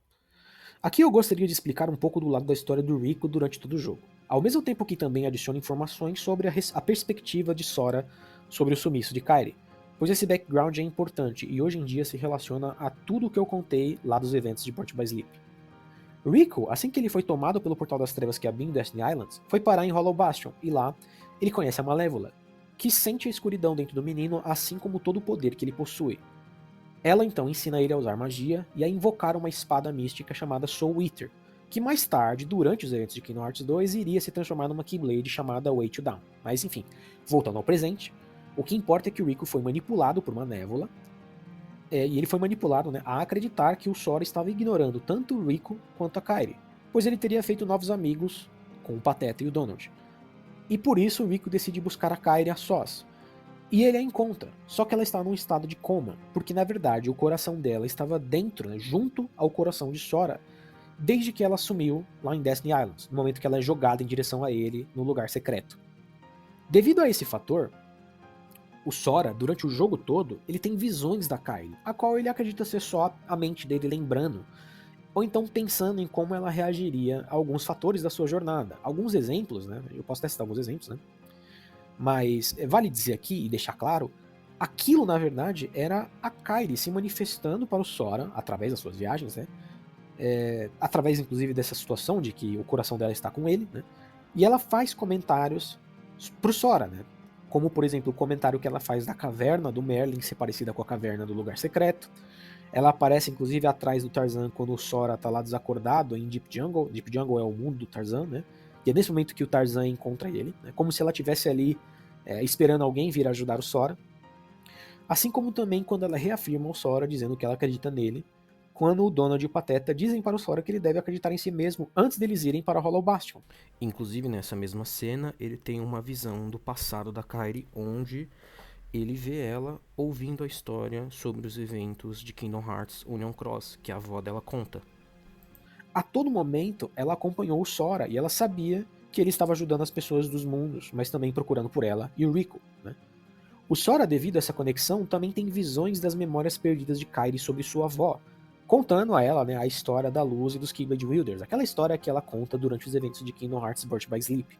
Aqui eu gostaria de explicar um pouco do lado da história do Rico durante todo o jogo, ao mesmo tempo que também adiciona informações sobre a perspectiva de Sora sobre o sumiço de Kairi, pois esse background é importante e hoje em dia se relaciona a tudo o que eu contei lá dos eventos de Birth by Sleep. Rico, assim que ele foi tomado pelo Portal das Trevas que abriu em Destiny Islands, foi parar em Hollow Bastion, e lá ele conhece a Malévola, que sente a escuridão dentro do menino, assim como todo o poder que ele possui. Ela então ensina ele a usar magia e a invocar uma espada mística chamada Soul Eater, que mais tarde, durante os eventos de Kingdom Hearts 2, iria se transformar numa Keyblade chamada Way to Down. Mas enfim, voltando ao presente, o que importa é que o Rico foi manipulado por Malévola, e ele foi manipulado, né, a acreditar que o Sora estava ignorando tanto o Rico quanto a Kairi, pois ele teria feito novos amigos com o Pateta e o Donald. E por isso o Rico decide buscar a Kairi a sós. E ele a encontra, só que ela está num estado de coma, porque na verdade o coração dela estava dentro, né, junto ao coração de Sora, desde que ela sumiu lá em Destiny Islands, no momento que ela é jogada em direção a ele no lugar secreto. Devido a esse fator, o Sora, durante o jogo todo, ele tem visões da Kairi, a qual ele acredita ser só a mente dele lembrando, ou então pensando em como ela reagiria a alguns fatores da sua jornada. Alguns exemplos, né? Eu posso testar alguns exemplos, né? Mas vale dizer aqui e deixar claro, aquilo na verdade era a Kairi se manifestando para o Sora, através das suas viagens, né? Através inclusive dessa situação de que o coração dela está com ele, né? E ela faz comentários pro Sora, né? Como, por exemplo, o comentário que ela faz da caverna do Merlin ser parecida com a caverna do lugar secreto. Ela aparece, inclusive, atrás do Tarzan quando o Sora tá lá desacordado em Deep Jungle. Deep Jungle é o mundo do Tarzan, né? E é nesse momento que o Tarzan encontra ele, né? Como se ela estivesse ali esperando alguém vir ajudar o Sora. Assim como também quando ela reafirma o Sora, dizendo que ela acredita nele, quando o Donald e o Pateta dizem para o Sora que ele deve acreditar em si mesmo antes deles irem para Hollow Bastion. Inclusive, nessa mesma cena, ele tem uma visão do passado da Kairi, onde ele vê ela ouvindo a história sobre os eventos de Kingdom Hearts Union Cross, que a avó dela conta. A todo momento, ela acompanhou o Sora e ela sabia que ele estava ajudando as pessoas dos mundos, mas também procurando por ela e o Rico, né? O Sora, devido a essa conexão, também tem visões das memórias perdidas de Kairi sobre sua avó, contando a ela, né, a história da luz e dos Keyblade Wielders, aquela história que ela conta durante os eventos de Kingdom Hearts Birth by Sleep.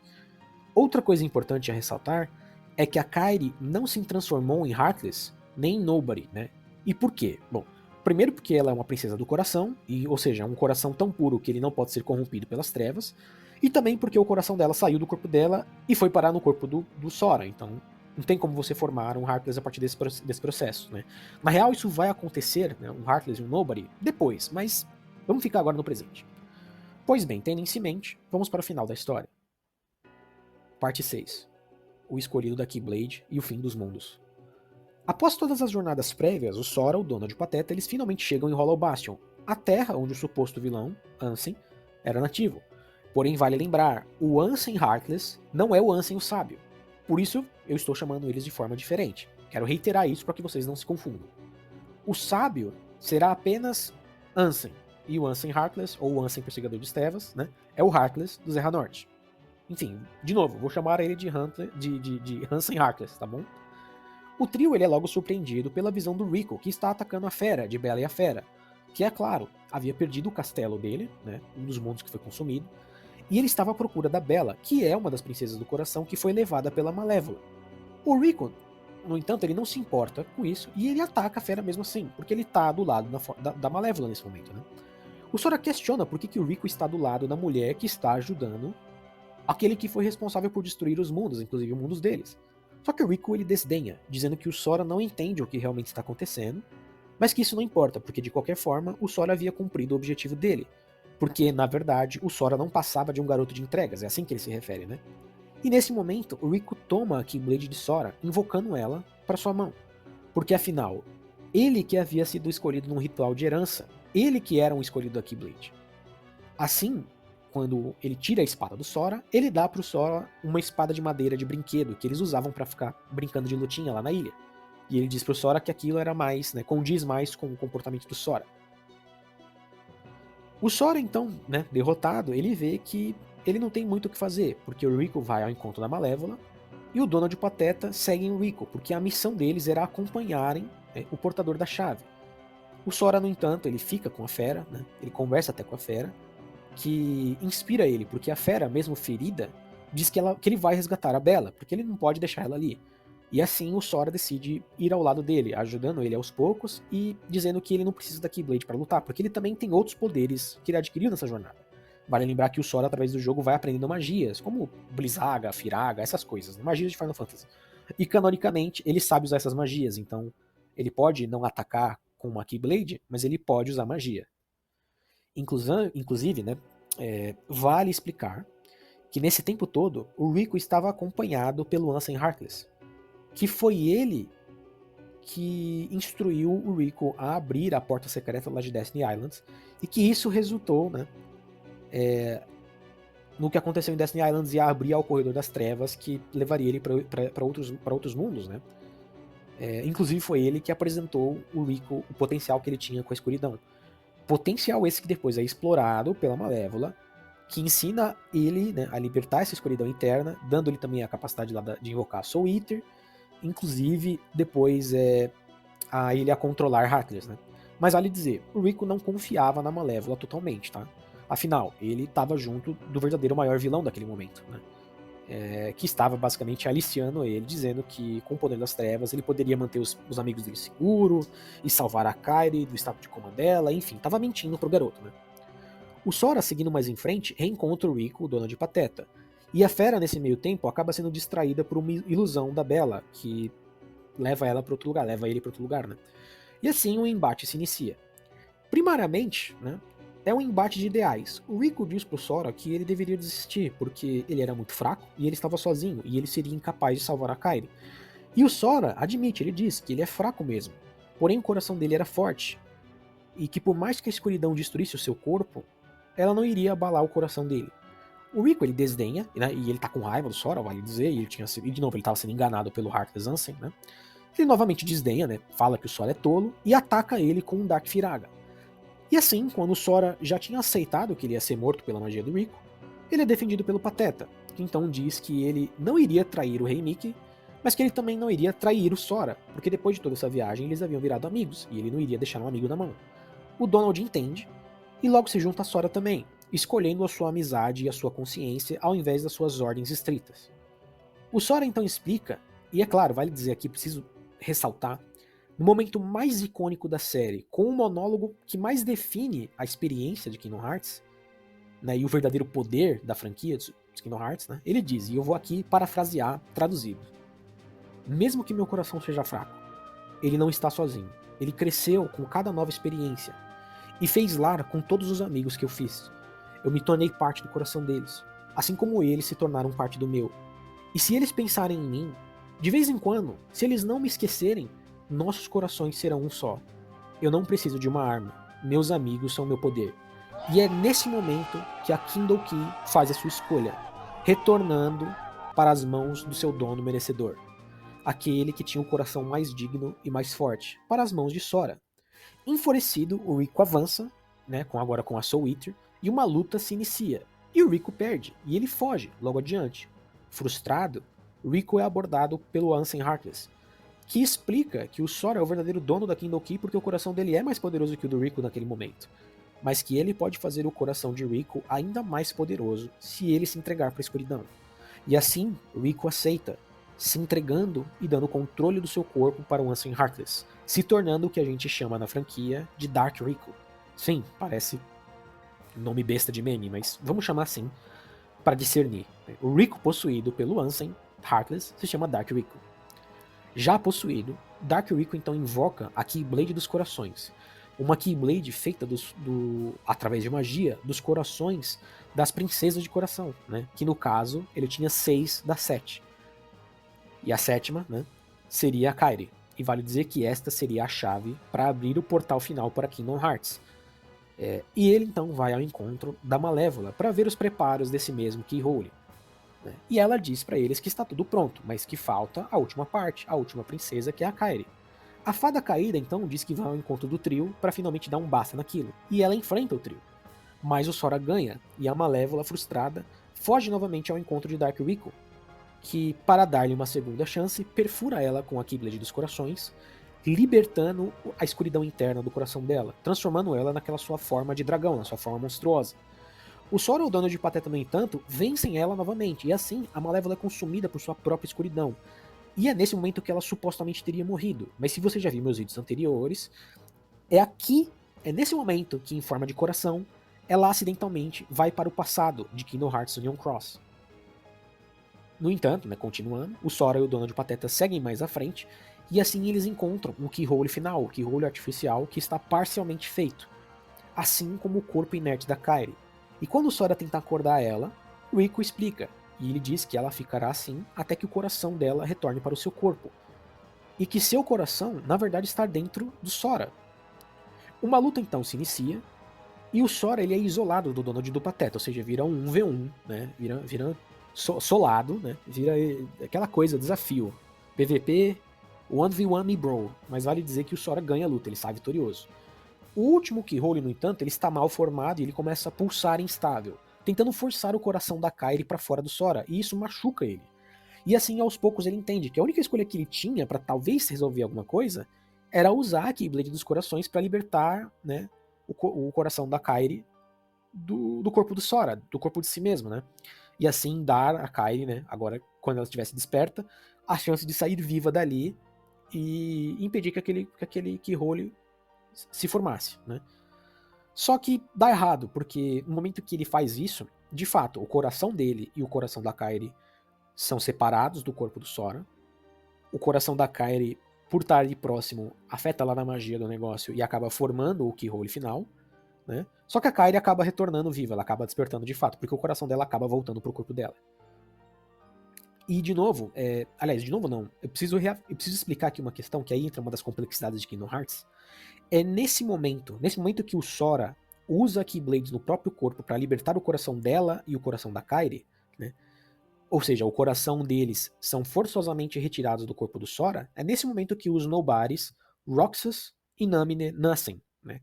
Outra coisa importante a ressaltar é que a Kairi não se transformou em Heartless nem em Nobody, né? E por quê? Bom, primeiro porque ela é uma princesa do coração, ou seja, um coração tão puro que ele não pode ser corrompido pelas trevas, e também porque o coração dela saiu do corpo dela e foi parar no corpo do Sora, então Não tem como você formar um Heartless a partir desse processo, né? Na real, isso vai acontecer, né, um Heartless e um Nobody, depois, mas vamos ficar agora no presente. Pois bem, tendo isso em mente, vamos para o final da história. Parte 6. O escolhido da Keyblade e o fim dos mundos. Após todas as jornadas prévias, o Sora, o Donald e o Pateta, eles finalmente chegam em Hollow Bastion, a terra onde o suposto vilão, Ansem, era nativo. Porém, vale lembrar, o Ansem Heartless não é o Ansem o Sábio. Por isso, eu estou chamando eles de forma diferente. Quero reiterar isso para que vocês não se confundam. O Sábio será apenas Ansem, e o Ansem Heartless, ou o Ansem Perseguidor de Trevas, né, é o Heartless do Zerra Norte. Enfim, de novo, vou chamar ele de Ansem Heartless, tá bom? O trio ele é logo surpreendido pela visão do Rico, que está atacando a Fera, de Bela e a Fera, que é claro, havia perdido o castelo dele, né, um dos mundos que foi consumido, e ele estava à procura da Bela, que é uma das princesas do coração que foi levada pela Malévola. O Rico, no entanto, ele não se importa com isso e ele ataca a Fera mesmo assim, porque ele está do lado da Malévola nesse momento, né? O Sora questiona por que o Rico está do lado da mulher que está ajudando aquele que foi responsável por destruir os mundos, inclusive os mundos deles. Só que o Rico ele desdenha, dizendo que o Sora não entende o que realmente está acontecendo, mas que isso não importa, porque de qualquer forma o Sora havia cumprido o objetivo dele. Porque, na verdade, o Sora não passava de um garoto de entregas, é assim que ele se refere, né? E nesse momento, o Rico toma a Keyblade de Sora, invocando ela para sua mão. Porque afinal, ele que havia sido escolhido num ritual de herança, ele que era um escolhido da Keyblade. Assim, quando ele tira a espada do Sora, ele dá pro Sora uma espada de madeira de brinquedo que eles usavam para ficar brincando de lutinha lá na ilha. E ele diz pro Sora que aquilo era mais, né, condiz mais com o comportamento do Sora. O Sora, então, né, derrotado, ele vê que ele não tem muito o que fazer, porque o Rico vai ao encontro da Malévola e o Donald e o Pateta seguem o Rico, porque a missão deles era acompanharem, né, o portador da chave. O Sora, no entanto, ele fica com a Fera, né, ele conversa até com a Fera, que inspira ele, porque a Fera, mesmo ferida, diz que ele vai resgatar a Bela, porque ele não pode deixar ela ali. E assim o Sora decide ir ao lado dele, ajudando ele aos poucos e dizendo que ele não precisa da Keyblade para lutar, porque ele também tem outros poderes que ele adquiriu nessa jornada. Vale lembrar que o Sora, através do jogo, vai aprendendo magias, como Blizzaga, Firaga, essas coisas, né? Magias de Final Fantasy. E canonicamente, ele sabe usar essas magias, então ele pode não atacar com uma Keyblade, mas ele pode usar magia. Inclusive, né, vale explicar que nesse tempo todo, o Rico estava acompanhado pelo Ansem Heartless, que foi ele que instruiu o Rico a abrir a porta secreta lá de Destiny Islands, e que isso resultou, né, no que aconteceu em Destiny Islands e a abrir ao Corredor das Trevas, que levaria ele para outros mundos, né? Inclusive foi ele que apresentou o Rico o potencial que ele tinha com a escuridão. Potencial esse que depois é explorado pela Malévola, que ensina ele, né, a libertar essa escuridão interna, dando-lhe também a capacidade lá de invocar Soul Eater, inclusive depois a ele a controlar Heartless, né? Mas vale dizer, o Rico não confiava na Malévola totalmente, tá? Afinal, ele estava junto do verdadeiro maior vilão daquele momento, né? Que estava basicamente aliciando ele, dizendo que com o poder das trevas ele poderia manter os amigos dele seguros e salvar a Kairi do estado de coma dela, enfim, estava mentindo pro garoto, né? O Sora, seguindo mais em frente, reencontra o Rico, o dono de Pateta, e a Fera, nesse meio tempo, acaba sendo distraída por uma ilusão da Bela, que leva ele para outro lugar, né? E assim o embate se inicia. Primariamente, né, é um embate de ideais. O Rico diz pro Sora que ele deveria desistir, porque ele era muito fraco e ele estava sozinho, e ele seria incapaz de salvar a Kairi. E o Sora admite, ele diz que ele é fraco mesmo, porém o coração dele era forte, e que por mais que a escuridão destruísse o seu corpo, ela não iria abalar o coração dele. O Rico, ele desdenha, né, e ele tá com raiva do Sora, vale dizer, e de novo ele estava sendo enganado pelo Heartless Ansem, né? Ele novamente desdenha, né, fala que o Sora é tolo, e ataca ele com um Dark Firaga. E assim, quando o Sora já tinha aceitado que ele ia ser morto pela magia do Rico, ele é defendido pelo Pateta, que então diz que ele não iria trair o Rei Mickey, mas que ele também não iria trair o Sora, porque depois de toda essa viagem eles haviam virado amigos, e ele não iria deixar um amigo na mão. O Donald entende, e logo se junta a Sora também, escolhendo a sua amizade e a sua consciência ao invés das suas ordens estritas. O Sora então explica, e é claro, vale dizer aqui, preciso ressaltar, no momento mais icônico da série, com o monólogo que mais define a experiência de Kingdom Hearts, né, e o verdadeiro poder da franquia de Kingdom Hearts, né, ele diz, e eu vou aqui parafrasear, traduzido. Mesmo que meu coração seja fraco, ele não está sozinho. Ele cresceu com cada nova experiência e fez lar com todos os amigos que eu fiz. Eu me tornei parte do coração deles, assim como eles se tornaram parte do meu. E se eles pensarem em mim, de vez em quando, se eles não me esquecerem, nossos corações serão um só. Eu não preciso de uma arma. Meus amigos são meu poder. E é nesse momento que a Kindle Key faz a sua escolha, retornando para as mãos do seu dono merecedor. Aquele que tinha o coração mais digno e mais forte, para as mãos de Sora. Enfurecido, o Rico avança, né, agora com a Soul Eater, e uma luta se inicia. E o Rico perde, e ele foge logo adiante. Frustrado, Rico é abordado pelo Ansem Heartless, que explica que o Sora é o verdadeiro dono da Kindle Key porque o coração dele é mais poderoso que o do Rico naquele momento, mas que ele pode fazer o coração de Rico ainda mais poderoso se ele se entregar para a escuridão. E assim, Rico aceita, se entregando e dando controle do seu corpo para o Ansem Heartless, se tornando o que a gente chama na franquia de Dark Rico. Sim, parece nome besta de meme, mas vamos chamar assim para discernir. O Rico possuído pelo Ansem Heartless se chama Dark Rico. Já possuído, Dark Rico então invoca a Keyblade dos Corações, uma Keyblade feita através de magia dos corações das princesas de coração, né? Que no caso ele tinha 6 das 7. E a sétima, né, seria a Kairi. E vale dizer que esta seria a chave para abrir o portal final para Kingdom Hearts. E ele então vai ao encontro da Malévola para ver os preparos desse mesmo Keyhole. Né? E ela diz para eles que está tudo pronto, mas que falta a última parte, a última princesa, que é a Kairi. A fada caída então diz que vai ao encontro do trio para finalmente dar um basta naquilo. E ela enfrenta o trio. Mas o Sora ganha, e a Malévola, frustrada, foge novamente ao encontro de Dark Rico, que, para dar-lhe uma segunda chance, perfura ela com a Keyblade dos Corações, libertando a escuridão interna do coração dela, transformando ela naquela sua forma de dragão, na sua forma monstruosa. O Sora e o dono de Pateta, no entanto, vencem ela novamente, e assim a Malévola é consumida por sua própria escuridão. E é nesse momento que ela supostamente teria morrido. Mas se você já viu meus vídeos anteriores, é nesse momento que, em forma de coração, ela acidentalmente vai para o passado de Kingdom Hearts Union Cross. No entanto, né, continuando, o Sora e o dono de Pateta seguem mais à frente, e assim eles encontram o Keyhole final, o Keyhole artificial que está parcialmente feito, assim como o corpo inerte da Kairi. E quando o Sora tenta acordar ela, Rico explica, e ele diz que ela ficará assim até que o coração dela retorne para o seu corpo, e que seu coração, na verdade, está dentro do Sora. Uma luta então se inicia, e o Sora ele é isolado do Donald e do Pateta, ou seja, vira um 1v1, né? Vira solado, né? Vira aquela coisa, desafio. PVP, 1v1 me bro, mas vale dizer que o Sora ganha a luta, ele sai vitorioso. O último Keyhole, no entanto, ele está mal formado e ele começa a pulsar instável, tentando forçar o coração da Kairi para fora do Sora, e isso machuca ele. E assim, aos poucos, ele entende que a única escolha que ele tinha para talvez resolver alguma coisa era usar a Keyblade dos Corações para libertar, né, o coração da Kairi do corpo do Sora, do corpo de si mesmo, né? E assim dar a Kairi, né, agora quando ela estivesse desperta, a chance de sair viva dali e impedir que aquele Keyhole se formasse, né? Só que dá errado, porque no momento que ele faz isso, de fato, o coração dele e o coração da Kairi são separados do corpo do Sora. O coração da Kairi, por estar ali próximo, afeta lá na magia do negócio e acaba formando o Keyhole final, né? Só que a Kairi acaba retornando viva, ela acaba despertando de fato, porque o coração dela acaba voltando pro corpo dela. E de novo, aliás, de novo não, eu preciso explicar aqui uma questão, que aí entra uma das complexidades de Kingdom Hearts. É nesse momento que o Sora usa a Keyblade no próprio corpo para libertar o coração dela e o coração da Kairi, né? Ou seja, o coração deles são forçosamente retirados do corpo do Sora, é nesse momento que os Nobodies, Roxas e Namine nascem, né?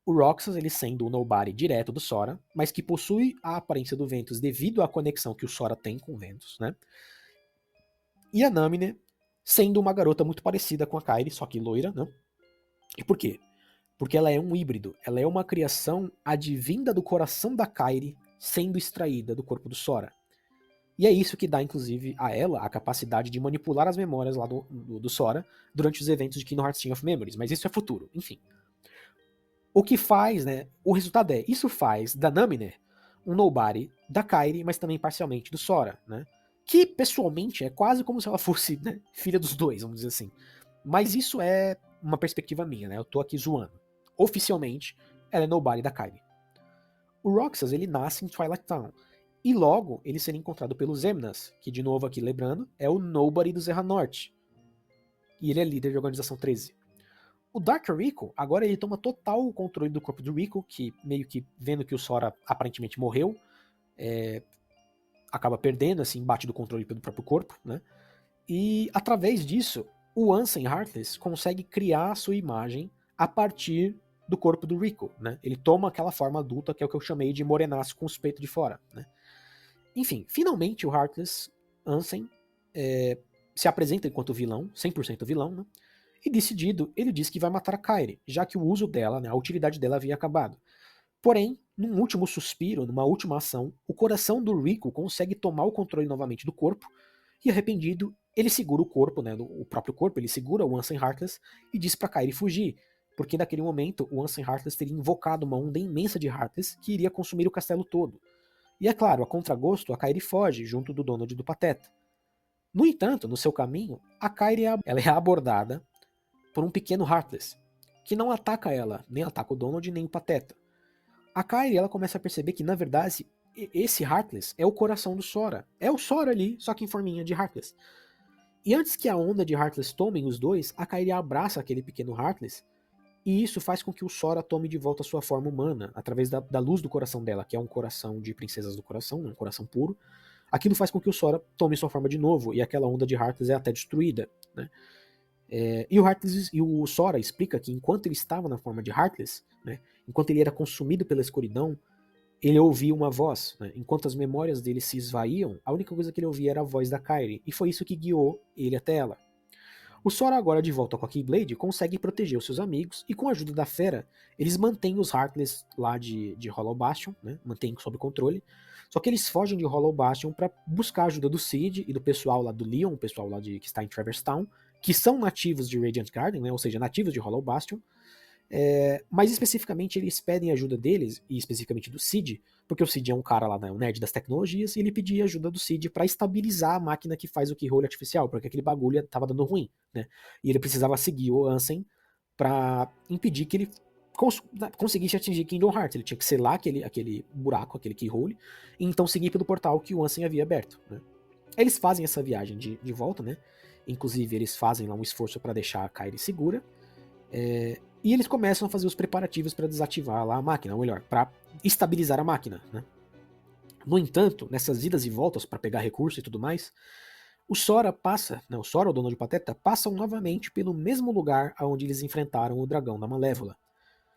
O Roxas, ele sendo o Nobody direto do Sora, mas que possui a aparência do Ventus devido à conexão que o Sora tem com o Ventus, né? E a Namine sendo uma garota muito parecida com a Kairi, só que loira, né? E por quê? Porque ela é um híbrido, ela é uma criação advinda do coração da Kairi sendo extraída do corpo do Sora. E é isso que dá, inclusive, a ela a capacidade de manipular as memórias lá do Sora durante os eventos de Kingdom Hearts Chain of Memories, mas isso é futuro, enfim. O que faz, né, o resultado isso faz da Namine um Nobody da Kairi, mas também parcialmente do Sora, né, que pessoalmente é quase como se ela fosse, né, filha dos dois, vamos dizer assim. Mas isso é uma perspectiva minha, né? Eu tô aqui zoando. Oficialmente, ela é nobody da Kylie. O Roxas, ele nasce em Twilight Town. E logo, ele seria encontrado pelos Xemnas, que de novo aqui lembrando, é o nobody do Zerra Norte. E ele é líder da Organização 13. O Dark Rico, agora ele toma total controle do corpo do Rico, que meio que vendo que o Sora aparentemente morreu, acaba perdendo esse embate do controle pelo próprio corpo, né? E através disso, o Ansem Heartless consegue criar a sua imagem a partir do corpo do Rico, né? Ele toma aquela forma adulta que é o que eu chamei de morenaço com os peitos de fora, né? Enfim, finalmente o Heartless Ansem se apresenta enquanto vilão, 100% vilão, né? E decidido, ele diz que vai matar a Kairi, já que o uso dela, né, a utilidade dela havia acabado. Porém, num último suspiro, numa última ação, o coração do Rico consegue tomar o controle novamente do corpo, e arrependido, ele segura o corpo, né, o próprio corpo, ele segura o Ansem Heartless e diz pra Kairi fugir, porque naquele momento o Ansem Heartless teria invocado uma onda imensa de Heartless que iria consumir o castelo todo. E é claro, a contragosto, a Kairi foge junto do Donald e do Pateta. No entanto, no seu caminho, a Kairi ela é abordada por um pequeno Heartless, que não ataca ela, nem ataca o Donald nem o Pateta. A Kairi ela começa a perceber que, na verdade, esse Heartless é o coração do Sora. É o Sora ali, só que em forminha de Heartless. E antes que a onda de Heartless tomem os dois, a Kairi abraça aquele pequeno Heartless, e isso faz com que o Sora tome de volta a sua forma humana, através da luz do coração dela, que é um coração de princesas do coração, um coração puro. Aquilo faz com que o Sora tome sua forma de novo, e aquela onda de Heartless é até destruída, né? E o Sora explica que enquanto ele estava na forma de Heartless, né, enquanto ele era consumido pela escuridão, ele ouvia uma voz. Né, enquanto as memórias dele se esvaíam, a única coisa que ele ouvia era a voz da Kairi, e foi isso que guiou ele até ela. O Sora, agora de volta com a Keyblade, consegue proteger os seus amigos, e com a ajuda da Fera, eles mantêm os Heartless lá de Hollow Bastion, né, mantêm sob controle, só que eles fogem de Hollow Bastion para buscar a ajuda do Cid e do pessoal lá do Leon, o pessoal lá que está em Traverse Town, que são nativos de Radiant Garden, né, ou seja, nativos de Hollow Bastion, mas especificamente eles pedem ajuda deles, e especificamente do Cid, porque o Cid é um cara lá, né, um nerd das tecnologias, e ele pedia ajuda do Cid para estabilizar a máquina que faz o Keyhole artificial, porque aquele bagulho tava dando ruim, né, e ele precisava seguir o Ansem para impedir que ele conseguisse atingir Kingdom Hearts. Ele tinha que selar aquele buraco, aquele Keyhole, e então seguir pelo portal que o Ansem havia aberto, né. Eles fazem essa viagem de volta, né? Inclusive, eles fazem lá um esforço para deixar a Kairi segura. E eles começam a fazer os preparativos para desativar lá a máquina, ou melhor, para estabilizar a máquina, né? No entanto, nessas idas e voltas para pegar recurso e tudo mais, o Sora passa, né, o Sora, o dono de Pateta, passam novamente pelo mesmo lugar onde eles enfrentaram o dragão da Malévola.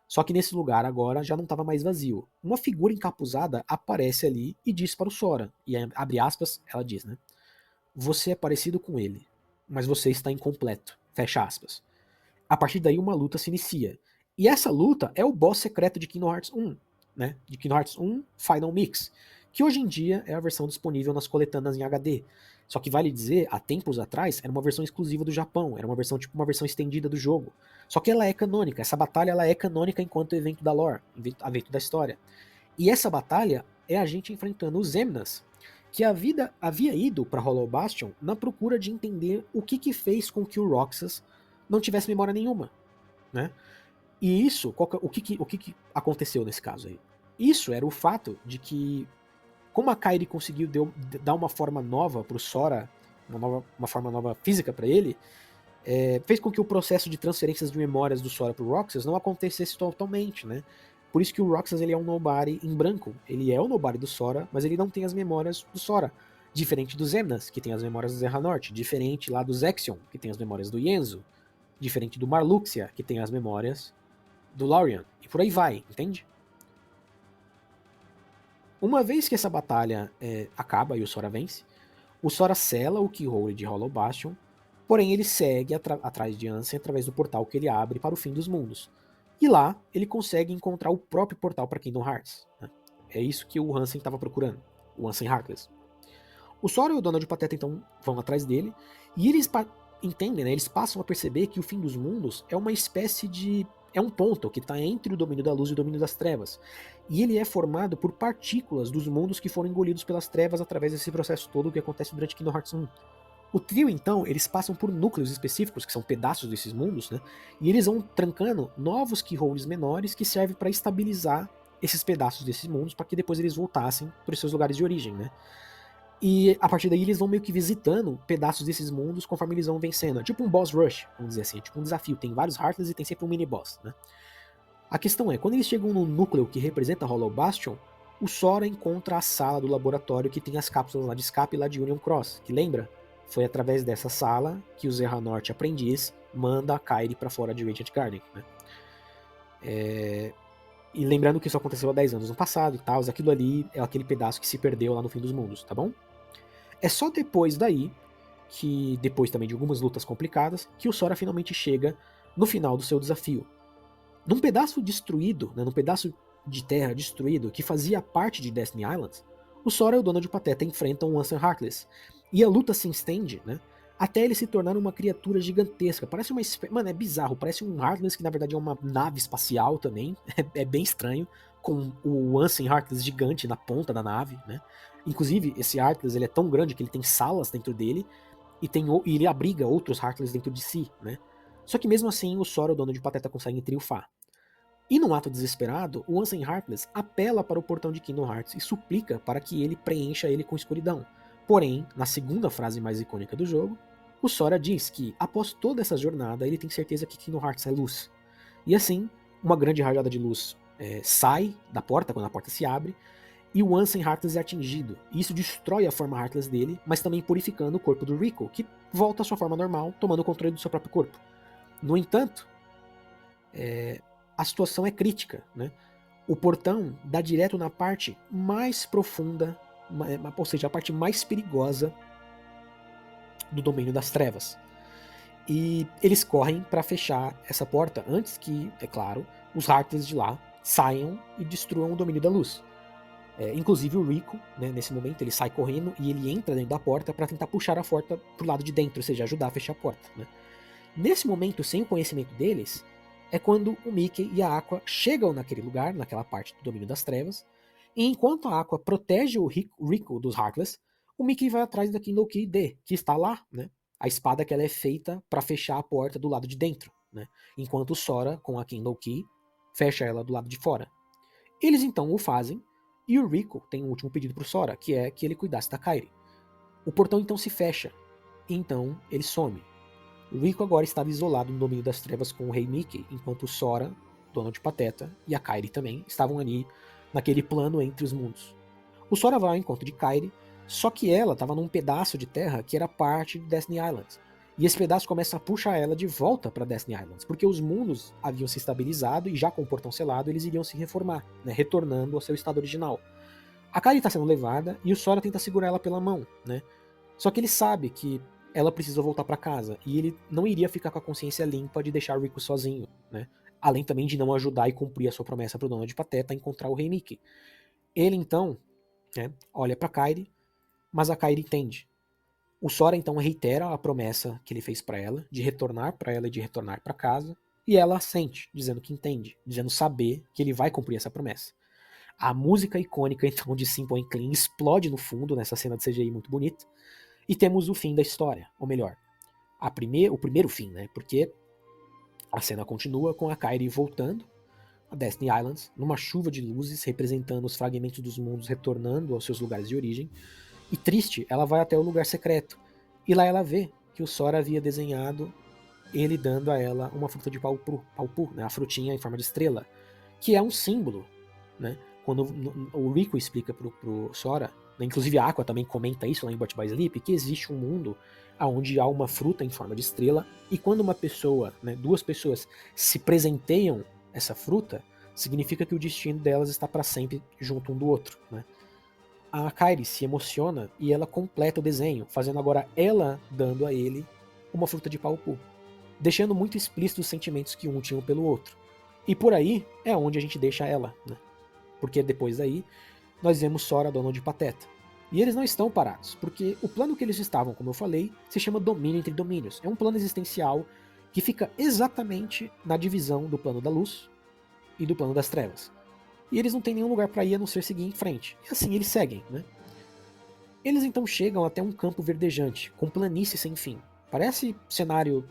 Só que nesse lugar agora já não estava mais vazio. Uma figura encapuzada aparece ali e diz para o Sora, e abre aspas, ela diz, né? Você é parecido com ele, mas você está incompleto. Fecha aspas. A partir daí uma luta se inicia. E essa luta é o boss secreto de Kingdom Hearts 1, né? De Kingdom Hearts 1 Final Mix, que hoje em dia é a versão disponível nas coletâneas em HD. Só que vale dizer, há tempos atrás, era uma versão exclusiva do Japão, era uma versão tipo uma versão estendida do jogo. Só que ela é canônica, essa batalha ela é canônica enquanto evento da lore, evento da história. E essa batalha é a gente enfrentando os Xemnas, que havia ido para Hollow Bastion na procura de entender o que fez com que o Roxas não tivesse memória nenhuma, né? E isso, o que aconteceu nesse caso aí? Isso era o fato de que, como a Kairi conseguiu dar uma forma nova pro Sora, uma forma nova física para ele, fez com que o processo de transferências de memórias do Sora pro Roxas não acontecesse totalmente, né? Por isso que o Roxas ele é um nobody em branco. Ele é o nobody do Sora, mas ele não tem as memórias do Sora. Diferente dos Xemnas, que tem as memórias do Zerra Norte. Diferente lá do Zexion, que tem as memórias do Yenzo. Diferente do Marluxia, que tem as memórias do Laurian. E por aí vai, entende? Uma vez que essa batalha acaba e o Sora vence, o Sora sela o Keyhole de Hollow Bastion, porém ele segue atrás de Ansem através do portal que ele abre para o fim dos mundos. E lá ele consegue encontrar o próprio portal para Kingdom Hearts. Né? É isso que o Ansem estava procurando, o Ansem Heartless. O Sora e o Donald Pateta então vão atrás dele, e eles entendem, né, eles passam a perceber que o fim dos mundos é uma espécie de é um ponto que está entre o domínio da luz e o domínio das trevas. E ele é formado por partículas dos mundos que foram engolidos pelas trevas através desse processo todo que acontece durante Kingdom Hearts 1. O trio, então, eles passam por núcleos específicos, que são pedaços desses mundos, né? E eles vão trancando novos keyholes menores que servem para estabilizar esses pedaços desses mundos, para que depois eles voltassem para os seus lugares de origem, né? E a partir daí eles vão meio que visitando pedaços desses mundos conforme eles vão vencendo. É tipo um boss rush, vamos dizer assim, é tipo um desafio. Tem vários Heartless e tem sempre um mini boss, né? A questão é, quando eles chegam no núcleo que representa Hollow Bastion, o Sora encontra a sala do laboratório que tem as cápsulas lá de escape lá de Union Cross, que lembra? Foi através dessa sala que o Zerranort aprendiz manda a Kairi pra fora de Radiant Garden, né? E lembrando que isso aconteceu há 10 anos no passado e tal, aquilo ali é aquele pedaço que se perdeu lá no fim dos mundos, tá bom? É só depois daí, que depois também de algumas lutas complicadas, que o Sora finalmente chega no final do seu desafio. Num pedaço destruído, né, num pedaço de terra destruído que fazia parte de Destiny Islands, o Sora e o Donald Pateta enfrentam o Ansem Heartless. E a luta se estende, né, até ele se tornar uma criatura gigantesca. Parece uma espécie... Mano, é bizarro. Parece um Heartless que na verdade é uma nave espacial também. É bem estranho. Com o Ansem Heartless gigante na ponta da nave, né? Inclusive, esse Heartless ele é tão grande que ele tem salas dentro dele e ele abriga outros Heartless dentro de si, né? Só que mesmo assim, o Sora e o Donald Pateta conseguem triunfar. E num ato desesperado, o Ansem Heartless apela para o portão de Kingdom Hearts e suplica para que ele preencha ele com escuridão. Porém, na segunda frase mais icônica do jogo, o Sora diz que, após toda essa jornada, ele tem certeza que Kingdom Hearts é luz. E assim, uma grande rajada de luz sai da porta, quando a porta se abre, e o Ansem Heartless é atingido. E isso destrói a forma Heartless dele, mas também purificando o corpo do Rico, que volta à sua forma normal, tomando o controle do seu próprio corpo. No entanto, a situação é crítica, né? O portão dá direto na parte mais profunda, ou seja, a parte mais perigosa do domínio das trevas. E eles correm para fechar essa porta antes que, é claro, os Heartless de lá saiam e destruam o domínio da luz. Inclusive o Rico, né, nesse momento, ele sai correndo e ele entra dentro da porta para tentar puxar a porta pro lado de dentro, ou seja, ajudar a fechar a porta. Né? Nesse momento, sem o conhecimento deles, é quando o Mickey e a Aqua chegam naquele lugar, naquela parte do domínio das trevas, e enquanto a Aqua protege o Rico dos Heartless, o Mickey vai atrás da Kindle Key D, que está lá, né? A espada que ela é feita para fechar a porta do lado de dentro, né? Enquanto o Sora, com a Kindle Key, fecha ela do lado de fora. Eles então o fazem, e o Rico tem um último pedido pro Sora, que é que ele cuidasse da Kairi. O portão então se fecha, e então ele some. O Rico agora estava isolado no domínio das trevas com o Rei Mickey, enquanto o Sora, Donald Pateta e a Kairi também estavam ali naquele plano entre os mundos. O Sora vai ao encontro de Kairi, só que ela estava num pedaço de terra que era parte de Destiny Islands. E esse pedaço começa a puxar ela de volta para Destiny Islands, porque os mundos haviam se estabilizado e já com o portão selado eles iriam se reformar, né, retornando ao seu estado original. A Kairi está sendo levada e o Sora tenta segurar ela pela mão, né? Só que ele sabe que ela precisa voltar para casa e ele não iria ficar com a consciência limpa de deixar o Rico sozinho, né? Além também de não ajudar e cumprir a sua promessa pro Donald Pateta encontrar o Rei Mickey. Ele então, né, olha para Kairi, mas a Kairi entende. O Sora então reitera a promessa que ele fez para ela de retornar para ela e de retornar para casa, e ela assente, dizendo que entende, dizendo saber que ele vai cumprir essa promessa. A música icônica então de Simple and Clean explode no fundo nessa cena de CGI muito bonita, e temos o fim da história, ou melhor, o primeiro fim, né? Porque a cena continua com a Kairi voltando a Destiny Islands, numa chuva de luzes representando os fragmentos dos mundos retornando aos seus lugares de origem. E triste, ela vai até o lugar secreto. E lá ela vê que o Sora havia desenhado ele dando a ela uma fruta de paupu, né, a frutinha em forma de estrela, que é um símbolo, né? Quando o Rico explica pro Sora, né, inclusive a Aqua também comenta isso lá em Birth by Sleep, que existe um mundo onde há uma fruta em forma de estrela, e quando uma pessoa, né, duas pessoas se presenteiam essa fruta, significa que o destino delas está para sempre junto um do outro, né? A Kairi se emociona e ela completa o desenho, fazendo agora ela dando a ele uma fruta de paupu, deixando muito explícitos os sentimentos que um tinha pelo outro. E por aí é onde a gente deixa ela, né? Porque depois daí nós vemos Sora, Donald e Pateta. E eles não estão parados, porque o plano que eles estavam, como eu falei, se chama Domínio entre Domínios. É um plano existencial que fica exatamente na divisão do plano da luz e do plano das trevas. E eles não têm nenhum lugar para ir a não ser seguir em frente. E assim eles seguem, né? Eles então chegam até um campo verdejante, com planície sem fim. Parece cenário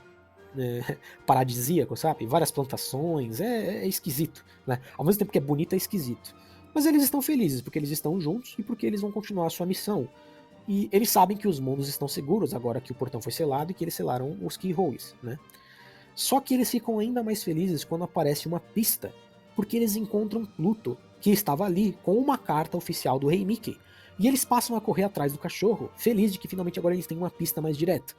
paradisíaco, sabe? Várias plantações, é esquisito, né? Ao mesmo tempo que é bonito, é esquisito. Mas eles estão felizes, porque eles estão juntos e porque eles vão continuar a sua missão. E eles sabem que os mundos estão seguros agora que o portão foi selado e que eles selaram os keyholes, né? Só que eles ficam ainda mais felizes quando aparece uma pista, porque eles encontram Pluto, que estava ali com uma carta oficial do Rei Mickey. E eles passam a correr atrás do cachorro, felizes de que finalmente agora eles têm uma pista mais direta.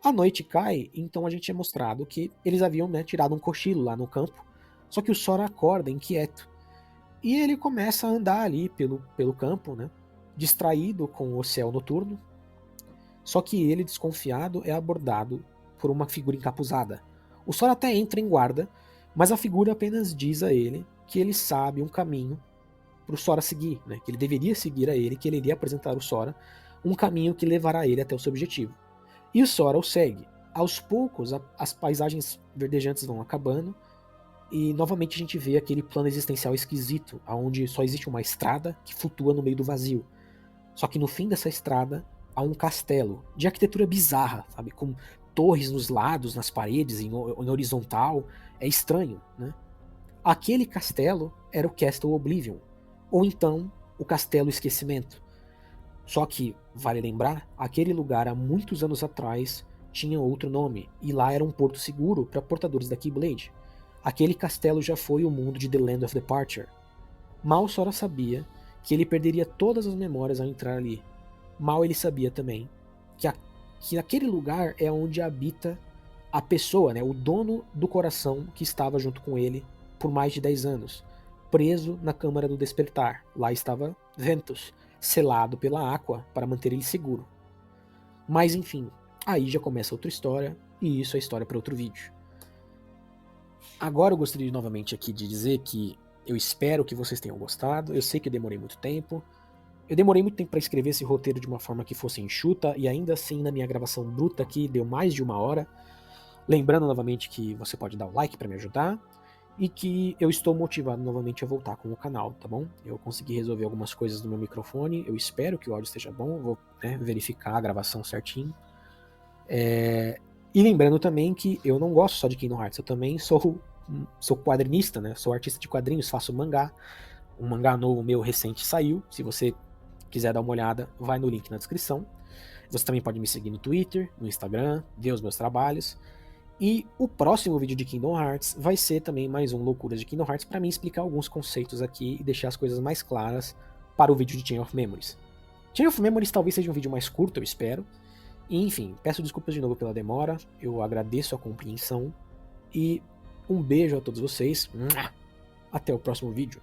A noite cai, então a gente é mostrado que eles haviam, né, tirado um cochilo lá no campo, só que o Sora acorda inquieto. E ele começa a andar ali pelo campo, né, distraído com o céu noturno. Só que ele, desconfiado, é abordado por uma figura encapuzada. O Sora até entra em guarda, mas a figura apenas diz a ele que ele sabe um caminho para o Sora seguir, né, que ele deveria seguir a ele, que ele iria apresentar o Sora um caminho que levará ele até o seu objetivo. E o Sora o segue. Aos poucos, as paisagens verdejantes vão acabando, e novamente a gente vê aquele plano existencial esquisito, onde só existe uma estrada que flutua no meio do vazio. Só que no fim dessa estrada há um castelo de arquitetura bizarra, sabe? Com torres nos lados, nas paredes, em horizontal. É estranho, né? Aquele castelo era o Castle Oblivion, ou então o Castelo Esquecimento. Só que, vale lembrar, aquele lugar há muitos anos atrás tinha outro nome, e lá era um porto seguro para portadores da Keyblade. Aquele castelo já foi o mundo de The Land of Departure. Mal Sora sabia que ele perderia todas as memórias ao entrar ali. Mal ele sabia também que aquele lugar é onde habita a pessoa, né, o dono do coração que estava junto com ele por mais de 10 anos, preso na Câmara do Despertar. Lá estava Ventus, selado pela Aqua para manter ele seguro. Mas enfim, aí já começa outra história, e isso é história para outro vídeo. Agora eu gostaria novamente aqui de dizer que eu espero que vocês tenham gostado. Eu sei que eu demorei muito tempo. Eu demorei muito tempo para escrever esse roteiro de uma forma que fosse enxuta, e ainda assim na minha gravação bruta aqui deu mais de 1 hora. Lembrando novamente que você pode dar o like para me ajudar, e que eu estou motivado novamente a voltar com o canal, tá bom? Eu consegui resolver algumas coisas no meu microfone, eu espero que o áudio esteja bom, vou, né, verificar a gravação certinho. E lembrando também que eu não gosto só de Kingdom Hearts, eu também sou quadrinista, né? Sou artista de quadrinhos, faço mangá. Um mangá novo meu recente saiu, se você quiser dar uma olhada, vai no link na descrição. Você também pode me seguir no Twitter, no Instagram, ver os meus trabalhos. E o próximo vídeo de Kingdom Hearts vai ser também mais um Loucuras de Kingdom Hearts para mim explicar alguns conceitos aqui e deixar as coisas mais claras para o vídeo de Chain of Memories. Chain of Memories talvez seja um vídeo mais curto, eu espero. E enfim, peço desculpas de novo pela demora, eu agradeço a compreensão e um beijo a todos vocês. Até o próximo vídeo.